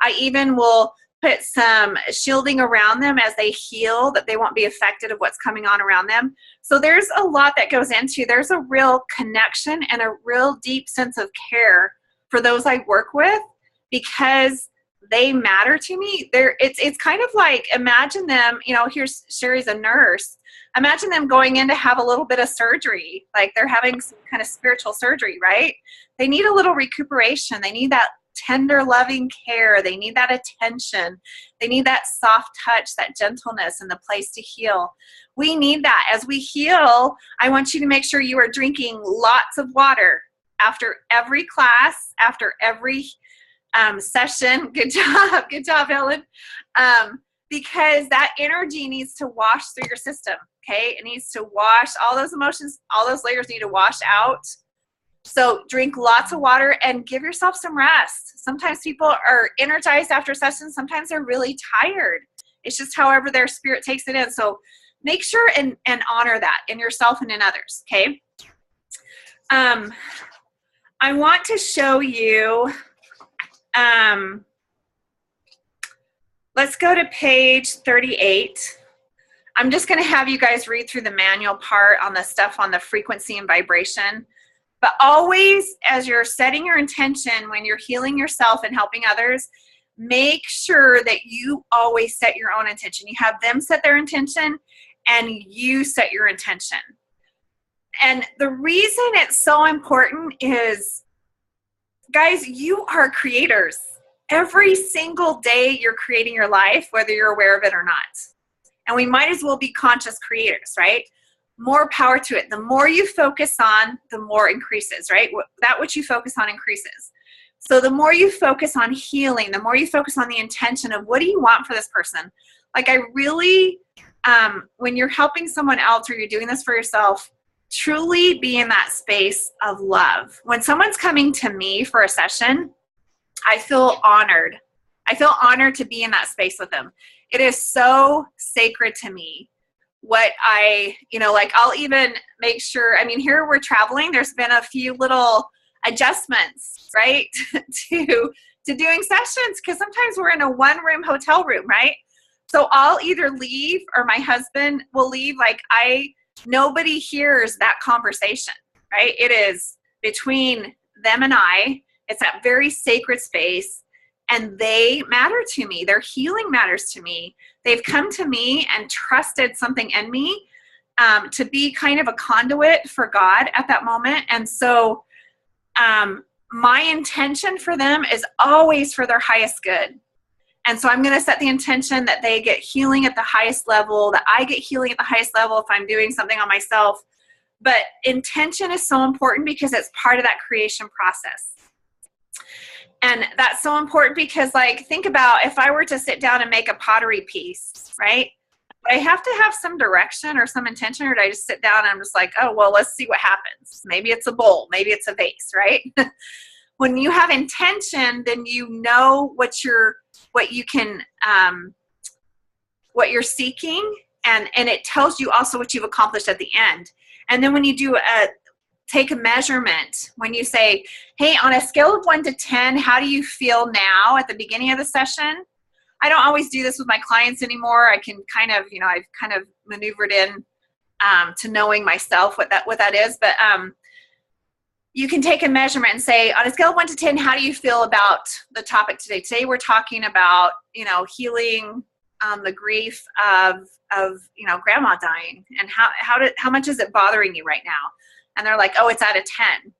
A: I even will put some shielding around them as they heal, that they won't be affected of what's coming on around them. So there's a lot that goes into, there's a real connection and a real deep sense of care for those I work with, because they matter to me. It's kind of like, imagine them, here's Sherry's a nurse. Imagine them going in to have a little bit of surgery, like they're having some kind of spiritual surgery, right? They need a little recuperation. They need that tender, loving care. They need that attention. They need that soft touch, that gentleness, and the place to heal. We need that. As we heal, I want you to make sure you are drinking lots of water after every class, after every session. Good job, Ellen. Because that energy needs to wash through your system, okay? It needs to wash all those emotions, all those layers need to wash out. So drink lots of water and give yourself some rest. Sometimes people are energized after sessions. Sometimes they're really tired. It's just however their spirit takes it in. So make sure and honor that in yourself and in others, okay? I want to show you, let's go to page 38. I'm just going to have you guys read through the manual part on the stuff on the frequency and vibration. But always, as you're setting your intention, when you're healing yourself and helping others, make sure that you always set your own intention. You have them set their intention and you set your intention. And the reason it's so important is, guys, you are creators. Every single day you're creating your life, whether you're aware of it or not. And we might as well be conscious creators, right? More power to it. The more you focus on, the more increases, right? That which you focus on increases. So the more you focus on healing, the more you focus on the intention of what do you want for this person? Like I really, when you're helping someone else or you're doing this for yourself, truly be in that space of love. When someone's coming to me for a session, I feel honored. I feel honored to be in that space with them. It is so sacred to me. What I'll even make sure, here we're traveling, there's been a few little adjustments, right, to doing sessions, because sometimes we're in a one-room hotel room, right? So I'll either leave or my husband will leave. Nobody hears that conversation, right? It is between them and I. It's that very sacred space. And they matter to me. Their healing matters to me. They've come to me and trusted something in me to be kind of a conduit for God at that moment. And so my intention for them is always for their highest good. And so I'm going to set the intention that they get healing at the highest level, that I get healing at the highest level if I'm doing something on myself. But intention is so important because it's part of that creation process. And that's so important because, think about if I were to sit down and make a pottery piece, right? I have to have some direction or some intention, or do I just sit down and I'm just like, oh, well, let's see what happens. Maybe it's a bowl. Maybe it's a vase, right? When you have intention, then you know what you're seeking, and it tells you also what you've accomplished at the end. And then when you do take a measurement, when you say, hey, on a scale of 1 to 10, how do you feel now at the beginning of the session? I don't always do this with my clients anymore. I can kind of, I've kind of maneuvered in to knowing myself what that is. But you can take a measurement and say, on a scale of 1 to 10, how do you feel about the topic today? Today we're talking about, healing the grief of grandma dying, and how much is it bothering you right now? And they're like, oh, it's at a 10.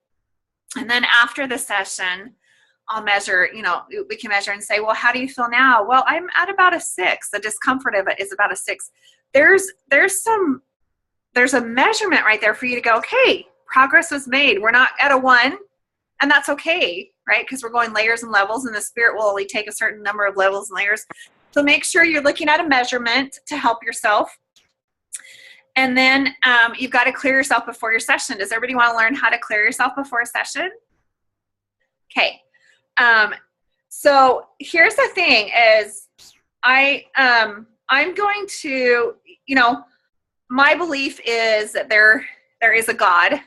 A: And then after the session, I'll measure, we can measure and say, well, how do you feel now? Well, I'm at about a 6. The discomfort of it is about a 6. There's a measurement right there for you to go, okay, progress was made. We're not at a 1, and that's okay, right? Because we're going layers and levels, and the spirit will only take a certain number of levels and layers. So make sure you're looking at a measurement to help yourself. And then you've got to clear yourself before your session. Does everybody want to learn how to clear yourself before a session? Okay. So here's the thing is I'm going to, my belief is that there is a God,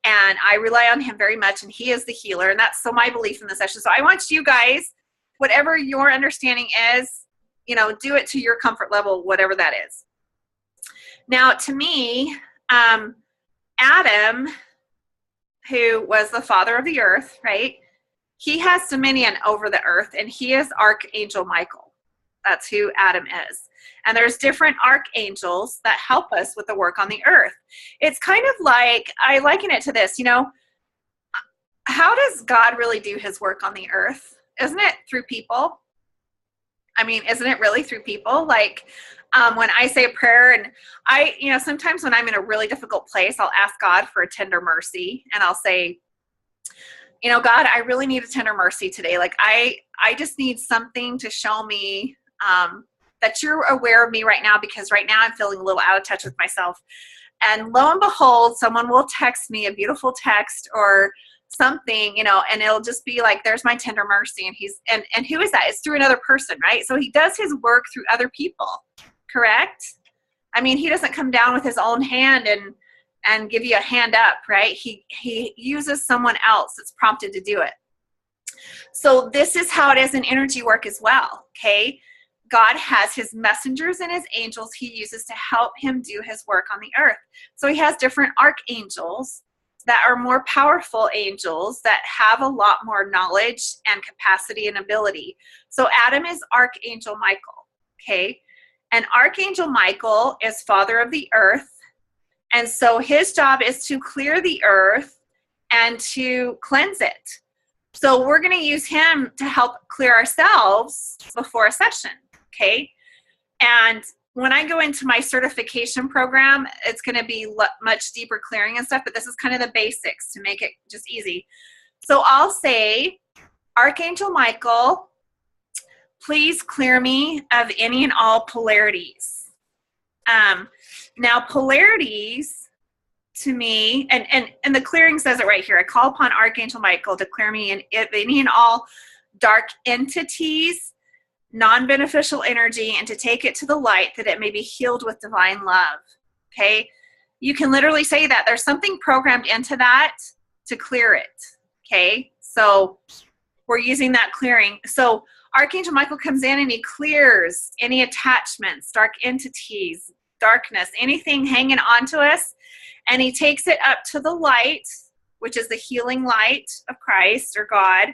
A: and I rely on him very much, and he is the healer. And that's so my belief in the session. So I want you guys, whatever your understanding is, do it to your comfort level, whatever that is. Now, to me, Adam, who was the father of the earth, right? He has dominion over the earth, and he is Archangel Michael. That's who Adam is. And there's different archangels that help us with the work on the earth. It's kind of like, I liken it to this, how does God really do his work on the earth? Isn't it through people? I mean, isn't it really through people? Like when I say a prayer, and sometimes when I'm in a really difficult place, I'll ask God for a tender mercy, and I'll say, God, I really need a tender mercy today. Like I just need something to show me that you're aware of me right now, because right now I'm feeling a little out of touch with myself. And lo and behold, someone will text me a beautiful text or something, and it'll just be like, there's my tender mercy. And who is that? It's through another person, right? So he does his work through other people, correct? I mean, he doesn't come down with his own hand and give you a hand up, right? He uses someone else that's prompted to do it. So this is how it is in energy work as well, okay? God has his messengers and his angels he uses to help him do his work on the earth. So he has different archangels that are more powerful angels that have a lot more knowledge and capacity and ability. So Adam is Archangel Michael, okay? And Archangel Michael is father of the earth. And so his job is to clear the earth and to cleanse it. So we're going to use him to help clear ourselves before a session, okay? And when I go into my certification program, it's going to be much deeper clearing and stuff, but this is kind of the basics to make it just easy. So I'll say, Archangel Michael, please clear me of any and all polarities. Now, polarities to me, and the clearing says it right here. I call upon Archangel Michael to clear me of any and all dark entities, non-beneficial energy, and to take it to the light that it may be healed with divine love. Okay? You can literally say that. There's something programmed into that to clear it. Okay? So we're using that clearing. So Archangel Michael comes in and he clears any attachments, dark entities, darkness, anything hanging on to us, and he takes it up to the light, which is the healing light of Christ or God,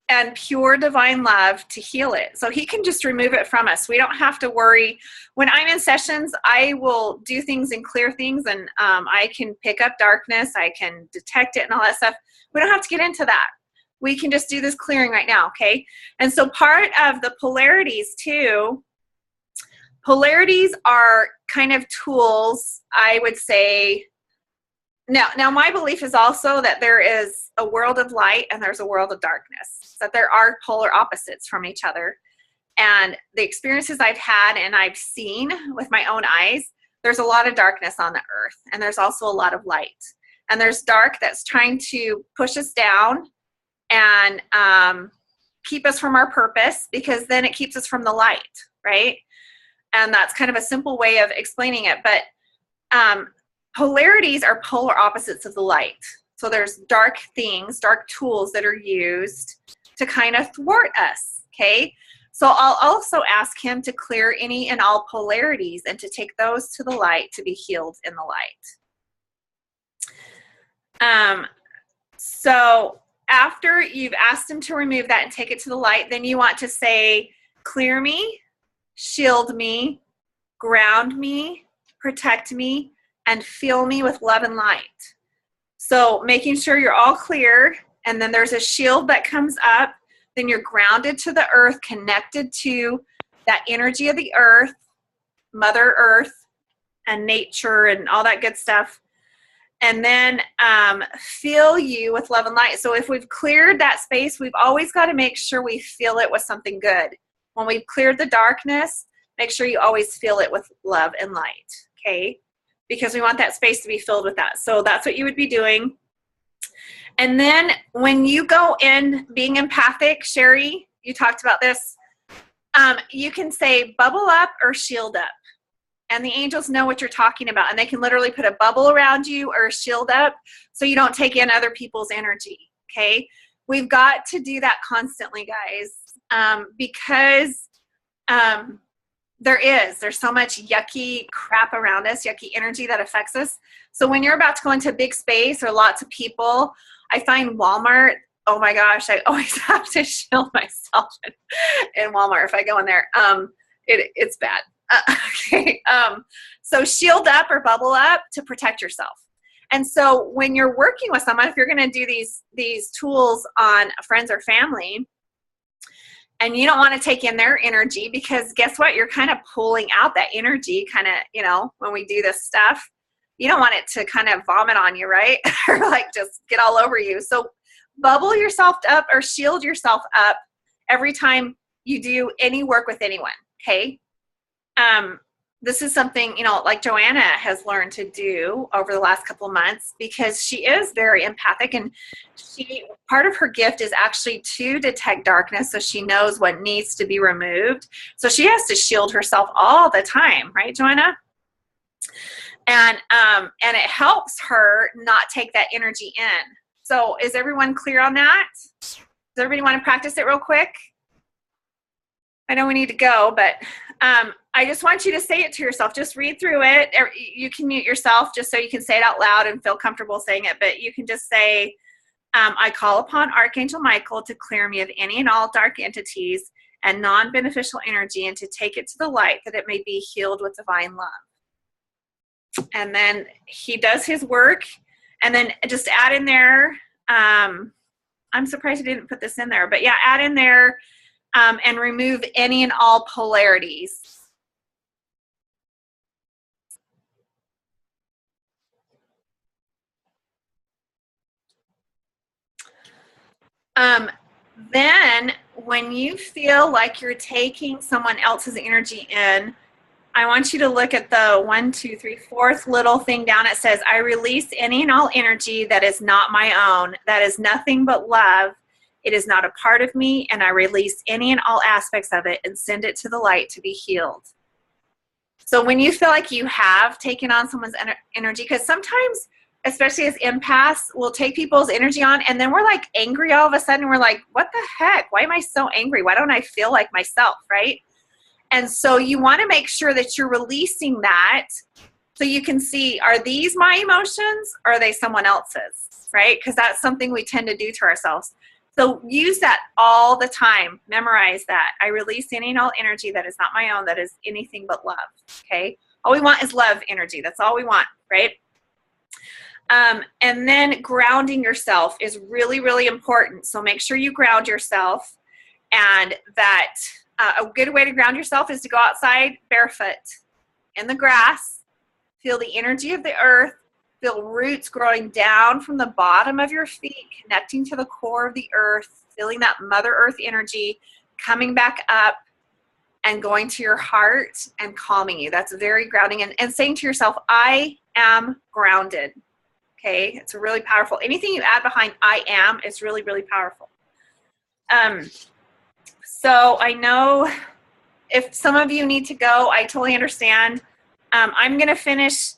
A: and pure divine love to heal it. So he can just remove it from us. We don't have to worry. When I'm in sessions, I will do things and clear things, and I can pick up darkness. I can detect it and all that stuff. We don't have to get into that. We can just do this clearing right now, okay? And so part of the polarities too, polarities are kind of tools, I would say. Now my belief is also that there is a world of light and there's a world of darkness, that there are polar opposites from each other. And the experiences I've had and I've seen with my own eyes, there's a lot of darkness on the earth, and there's also a lot of light. And there's dark that's trying to push us down and keep us from our purpose, because then it keeps us from the light, right? And that's kind of a simple way of explaining it. But polarities are polar opposites of the light. So there's dark things, dark tools that are used to kind of thwart us, okay? So I'll also ask him to clear any and all polarities and to take those to the light to be healed in the light. So after you've asked him to remove that and take it to the light, then you want to say, clear me, shield me, ground me, protect me, and fill me with love and light. So making sure you're all clear, and then there's a shield that comes up, then you're grounded to the earth, connected to that energy of the earth, Mother Earth, and nature and all that good stuff. And then fill you with love and light. So if we've cleared that space, we've always got to make sure we fill it with something good. when we've cleared the darkness, make sure you always fill it with love and light, okay? Because we want that space to be filled with that. So that's what you would be doing. And then when you go in being empathic, Sherry, you talked about this, you can say bubble up or shield up. And the angels know what you're talking about. And they can literally put a bubble around you or a shield up so you don't take in other people's energy, okay? We've got to do that constantly, guys, because there's so much yucky crap around us, yucky energy that affects us. So when you're about to go into a big space or lots of people, I find Walmart, oh my gosh, I always have to shield myself in Walmart if I go in there. It's bad. Okay. So shield up or bubble up to protect yourself. And so when you're working with someone, if you're going to do these tools on friends or family, and you don't want to take in their energy, because guess what? You're kind of pulling out that energy kind of, when we do this stuff, you don't want it to kind of vomit on you, right? Or like just get all over you. So bubble yourself up or shield yourself up every time you do any work with anyone, okay? This is something, like Joanna has learned to do over the last couple of months, because she is very empathic, and part of her gift is actually to detect darkness, so she knows what needs to be removed. So she has to shield herself all the time, right, Joanna? And it helps her not take that energy in. So is everyone clear on that? Does everybody want to practice it real quick? I know we need to go, but I just want you to say it to yourself. Just read through it. You can mute yourself just so you can say it out loud and feel comfortable saying it, but you can just say, I call upon Archangel Michael to clear me of any and all dark entities and non-beneficial energy, and to take it to the light that it may be healed with divine love. And then he does his work, and then just add in there, I'm surprised he didn't put this in there, but yeah, add in there, and remove any and all polarities. Then when you feel like you're taking someone else's energy in, I want you to look at the 1, 2, 3, 4th little thing down. It says, I release any and all energy that is not my own, that is nothing but love. It is not a part of me, and I release any and all aspects of it and send it to the light to be healed. So when you feel like you have taken on someone's energy, because sometimes, especially as empaths, we'll take people's energy on, and then we're like angry all of a sudden. We're like, what the heck? Why am I so angry? Why don't I feel like myself, right? And so you want to make sure that you're releasing that so you can see, are these my emotions or are they someone else's, right? Because that's something we tend to do to ourselves. So use that all the time. Memorize that. I release any and all energy that is not my own, that is anything but love, okay? All we want is love energy. That's all we want, right? And then grounding yourself is really, really important. So make sure you ground yourself, and that a good way to ground yourself is to go outside barefoot in the grass, feel the energy of the earth, feel roots growing down from the bottom of your feet, connecting to the core of the earth, feeling that Mother Earth energy coming back up and going to your heart and calming you. That's very grounding. And saying to yourself, I am grounded. Okay, it's really powerful. Anything you add behind I am is really, really powerful. So I know if some of you need to go, I totally understand. I'm going to finish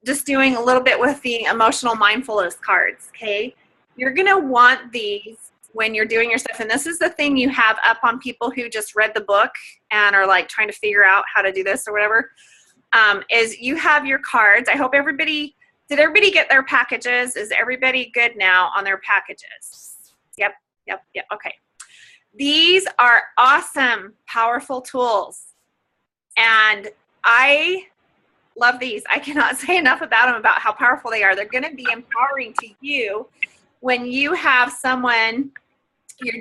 A: just doing a little bit with the emotional mindfulness cards, okay? You're going to want these when you're doing your stuff. And this is the thing you have up on people who just read the book and are like trying to figure out how to do this or whatever, is you have your cards. I hope did everybody get their packages? Is everybody good now on their packages? Yep, okay. These are awesome, powerful tools. And I love these. I cannot say enough about them, about how powerful they are. They're going to be empowering to you when you have someone you're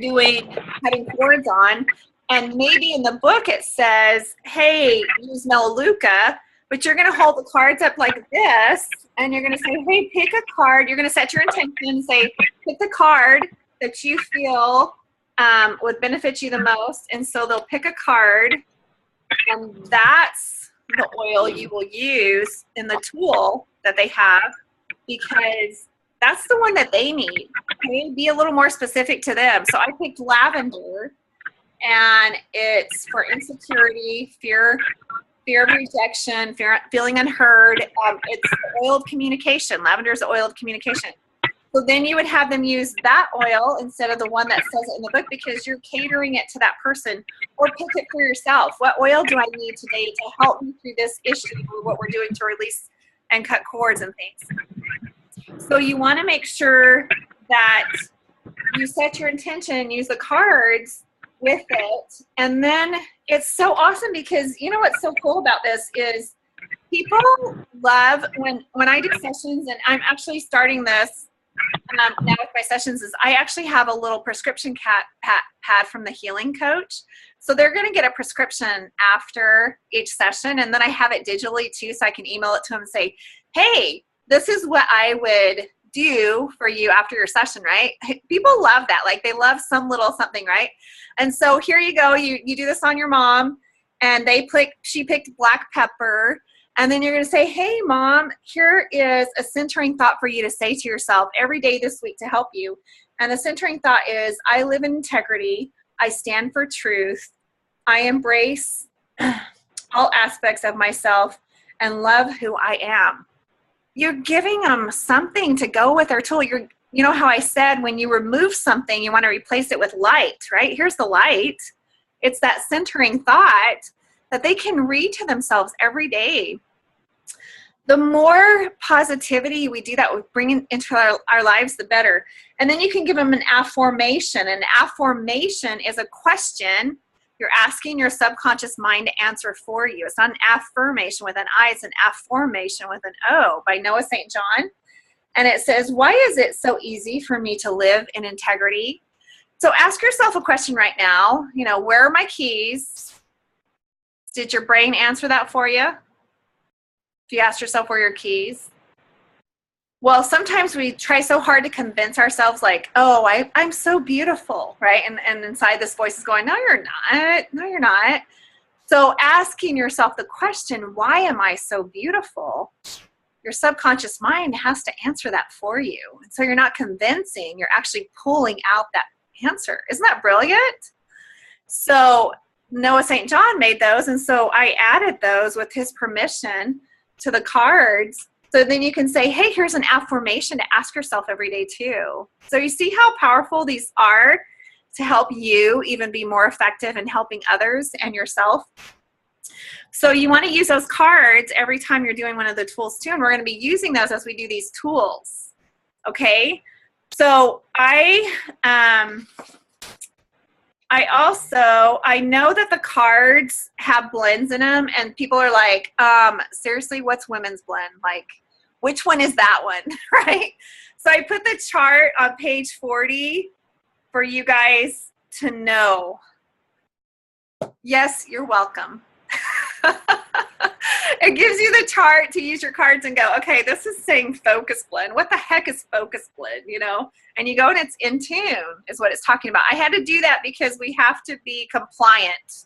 A: cutting cords on, and maybe in the book it says, hey, use Melaleuca, but you're going to hold the cards up like this, and you're going to say, hey, pick a card. You're going to set your intention and say, pick the card that you feel would benefit you the most. And so they'll pick a card, and that's the oil you will use in the tool that they have, because that's the one that they need. Okay? Be a little more specific to them. So I picked lavender, and it's for insecurity, fear of rejection, feeling unheard. It's oiled communication. Lavender is oiled communication. So then you would have them use that oil instead of the one that says it in the book, because you're catering it to that person. Or pick it for yourself. What oil do I need today to help me through this issue, or what we're doing to release and cut cords and things? So you want to make sure that you set your intention, use the cards with it. And then it's so awesome, because you know what's so cool about this is people love when I do sessions, and I'm actually starting this now with my sessions, is I actually have a little prescription pad from the Healing Coach. So they're going to get a prescription after each session, and then I have it digitally too, so I can email it to them and say, hey, this is what I would do for you after your session, right? People love that. Like, they love some little something, right? And so here you go. You do this on your mom, and she picked black pepper. And then you're going to say, hey, Mom, here is a centering thought for you to say to yourself every day this week to help you. And the centering thought is, I live in integrity. I stand for truth. I embrace all aspects of myself and love who I am. You're giving them something to go with their tool. You know how I said when you remove something, you want to replace it with light, right? Here's the light. It's that centering thought that they can read to themselves every day. The more positivity we do that, we bring into our lives, the better. And then you can give them an affirmation. An affirmation is a question you're asking your subconscious mind to answer for you. It's not an affirmation with an I, it's an affirmation with an O, by Noah St. John. And it says, why is it so easy for me to live in integrity? So ask yourself a question right now. Where are my keys? Did your brain answer that for you? If you asked yourself, where are your keys? Well, sometimes we try so hard to convince ourselves, like, oh, I'm so beautiful, right? And inside this voice is going, no, you're not. No, you're not. So asking yourself the question, why am I so beautiful? Your subconscious mind has to answer that for you. And so you're not convincing, you're actually pulling out that answer. Isn't that brilliant? So Noah St. John made those, and so I added those with his permission to the cards. So then you can say, hey, here's an affirmation to ask yourself every day too. So you see how powerful these are to help you even be more effective in helping others and yourself. So you want to use those cards every time you're doing one of the tools too, and we're going to be using those as we do these tools. Okay? So I know that the cards have blends in them, and people are like, seriously, what's women's blend? Like, which one is that one, right? So I put the chart on page 40 for you guys to know. Yes, you're welcome. It gives you the chart to use your cards and go, okay, this is saying focus blend. What the heck is focus blend, And you go, and it's in tune is what it's talking about. I had to do that because we have to be compliant.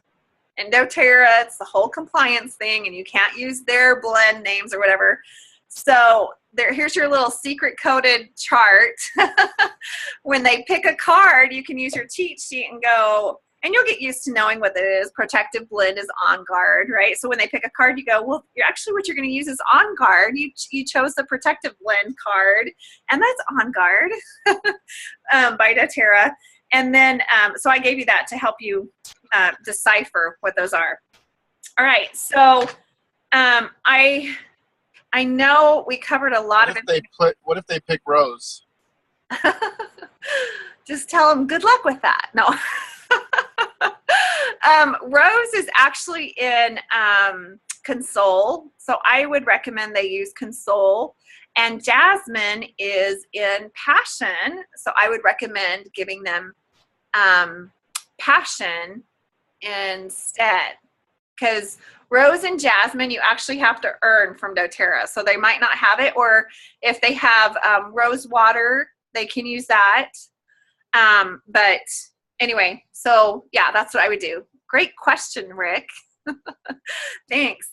A: In doTERRA, it's the whole compliance thing, and you can't use their blend names or whatever. So here's your little secret coded chart. When they pick a card, you can use your cheat sheet and go, and you'll get used to knowing what it is. Protective blend is on guard, right? So when they pick a card, you go, well, actually what you're going to use is on guard. You chose the protective blend card, and that's on guard by doTERRA. And then, so I gave you that to help you decipher what those are. All right, so I know we covered a lot of it.
G: What if they pick Rose?
A: Just tell them good luck with that. No. Rose is actually in Console, so I would recommend they use Console. And Jasmine is in Passion, so I would recommend giving them Passion instead. Because Rose and Jasmine, you actually have to earn from doTERRA, so they might not have it. Or if they have rose water, they can use that. But anyway, so yeah, that's what I would do. Great question, Rick. Thanks.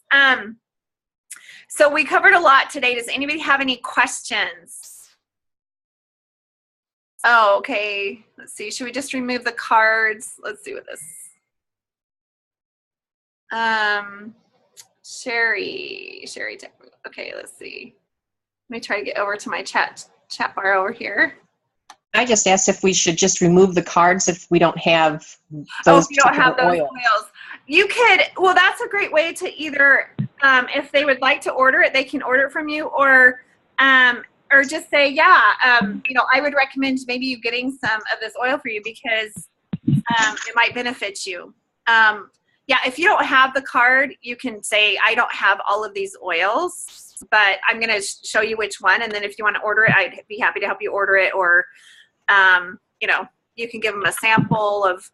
A: So we covered a lot today. Does anybody have any questions? Oh, okay. Let's see. Should we just remove the cards? Let's see what this. Sherry. Okay, let's see. Let me try to get over to my chat bar over here.
C: I just asked if we should just remove the cards if we don't have those.
A: Oh, if you don't have those oils. You could, well, that's a great way to either, if they would like to order it, they can order it from you, or just say, yeah, you know, I would recommend maybe you getting some of this oil for you because it might benefit you. Yeah, if you don't have the card, you can say, I don't have all of these oils, but I'm going to show you which one. And then if you want to order it, I'd be happy to help you order it. Or, you know, you can give them a sample of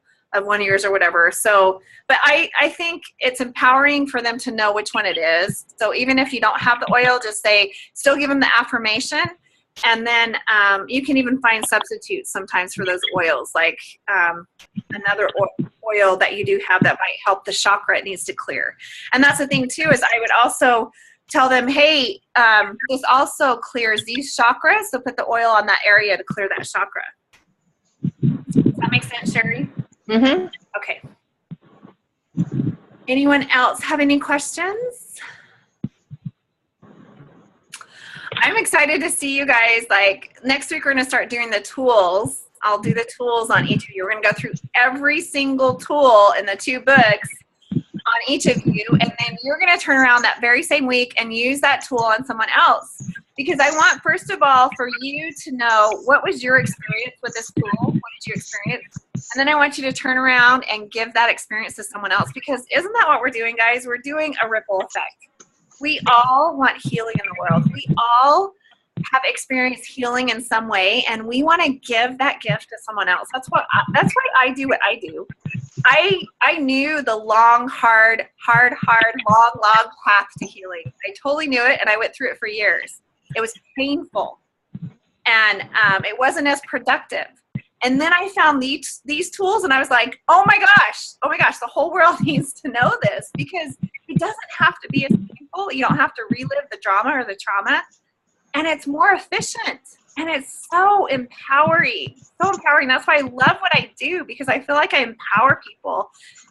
A: one of yours or whatever. So, but I think it's empowering for them to know which one it is. So even if you don't have the oil, just say, still give them the affirmation. And then you can even find substitutes sometimes for those oils, like another oil that you do have that might help the chakra it needs to clear. And that's the thing too, is I would also tell them, hey, this also clears these chakras, so put the oil on that area to clear that chakra. Does that make sense, Sherry?
C: Mm-hmm.
A: Okay. Anyone else have any questions? I'm excited to see you guys. Like next week, we're going to start doing the tools. I'll do the tools on each of you. We're going to go through every single tool in the 2 books on each of you. And then you're going to turn around that very same week and use that tool on someone else. Because I want, first of all, for you to know what was your experience with this tool. What did you experience? And then I want you to turn around and give that experience to someone else. Because isn't that what we're doing, guys? We're doing a ripple effect. We all want healing in the world. We all have experienced healing in some way, and we want to give that gift to someone else. That's why I do what I do. I knew the long, hard, long path to healing. I totally knew it, and I went through it for years. It was painful, and it wasn't as productive. And then I found these tools, and I was like, oh my gosh, the whole world needs to know this, because it doesn't have to be as painful. You don't have to relive the drama or the trauma, and it's more efficient, and it's so empowering. That's why I love what I do, because I feel like I empower people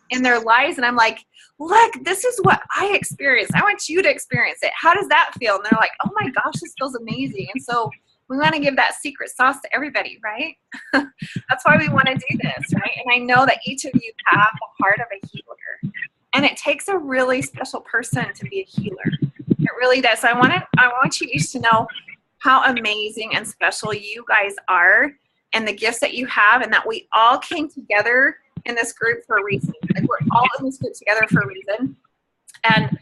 A: in their lives, and I'm like, look, this is what I experienced. I want you to experience it. How does that feel? And they're like, oh my gosh, this feels amazing. And so we want to give that secret sauce to everybody, right? That's why we want to do this, right? And I know that each of you have the heart of a healer. And it takes a really special person to be a healer. It really does. So I want you each to know how amazing and special you guys are, and the gifts that you have, and that we all came together in this group for a reason. Like, we're all in this group together for a reason. And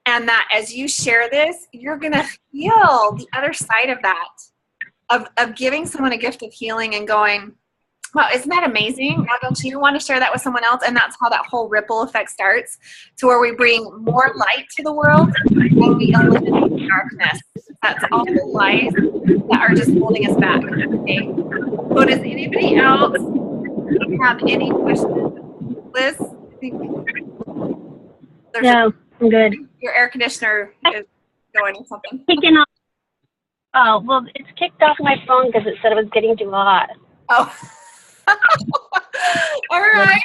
A: that as you share this, you're going to feel the other side of that. Of giving someone a gift of healing and going, wow, isn't that amazing? Now, don't you want to share that with someone else? And that's how that whole ripple effect starts, to where we bring more light to the world and we eliminate darkness. That's all the lies that are just holding us back. Okay. So does anybody else have any questions? Liz, I think
D: no, I'm good.
A: Your air conditioner is going or something.
D: Kicking off. Oh, well, it's kicked off my phone because it said it was getting too hot.
A: Oh. All right.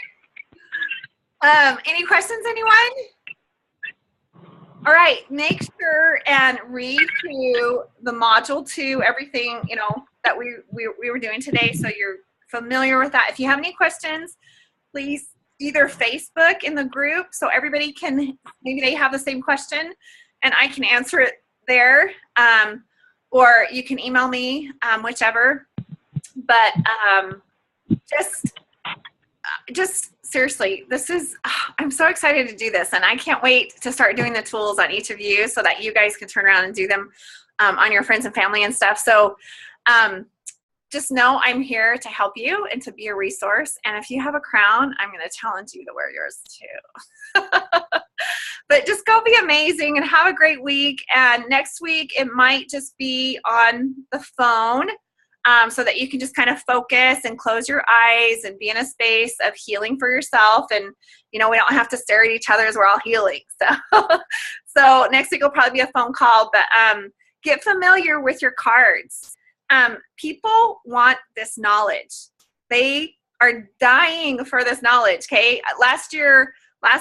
A: Any questions, anyone? All right. Make sure and read through the module 2, everything, you know, that we were doing today, so you're familiar with that. If you have any questions, please either Facebook in the group, so everybody can, maybe they have the same question and I can answer it there. Or you can email me, whichever. But just seriously, this is, I'm so excited to do this, and I can't wait to start doing the tools on each of you so that you guys can turn around and do them on your friends and family and stuff. So just know I'm here to help you and to be a resource. And if you have a crown, I'm going to challenge you to wear yours too. But just go be amazing and have a great week. And next week, it might just be on the phone. so that you can just kind of focus and close your eyes and be in a space of healing for yourself. And, we don't have to stare at each other as we're all healing. So next week will probably be a phone call, but get familiar with your cards. People want this knowledge. They are dying for this knowledge, okay? Last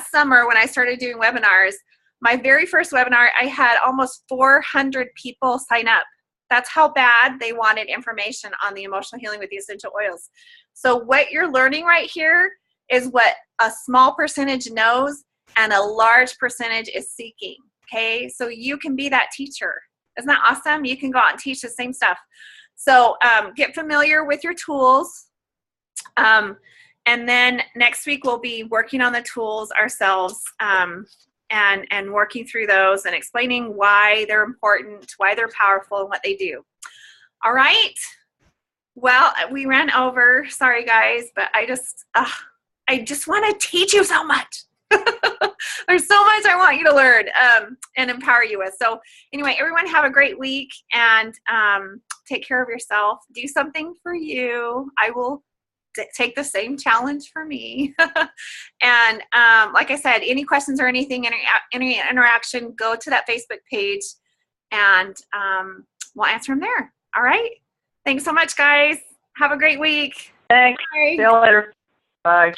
A: summer when I started doing webinars, my very first webinar, I had almost 400 people sign up. That's how bad they wanted information on the emotional healing with the essential oils. So what you're learning right here is what a small percentage knows and a large percentage is seeking, okay? So you can be that teacher. Isn't that awesome? You can go out and teach the same stuff. So get familiar with your tools. And then next week we'll be working on the tools ourselves and working through those and explaining why they're important, why they're powerful, and what they do. All right. Well, we ran over. Sorry, guys, but I just want to teach you so much. There's so much I want you to learn and empower you with. So anyway, everyone have a great week and take care of yourself. Do something for you. I will take the same challenge for me. And like I said, any questions or anything, any interaction, go to that Facebook page and we'll answer them there. All right. Thanks so much, guys. Have a great week.
E: Thanks.
A: Bye.
E: See you later. Bye.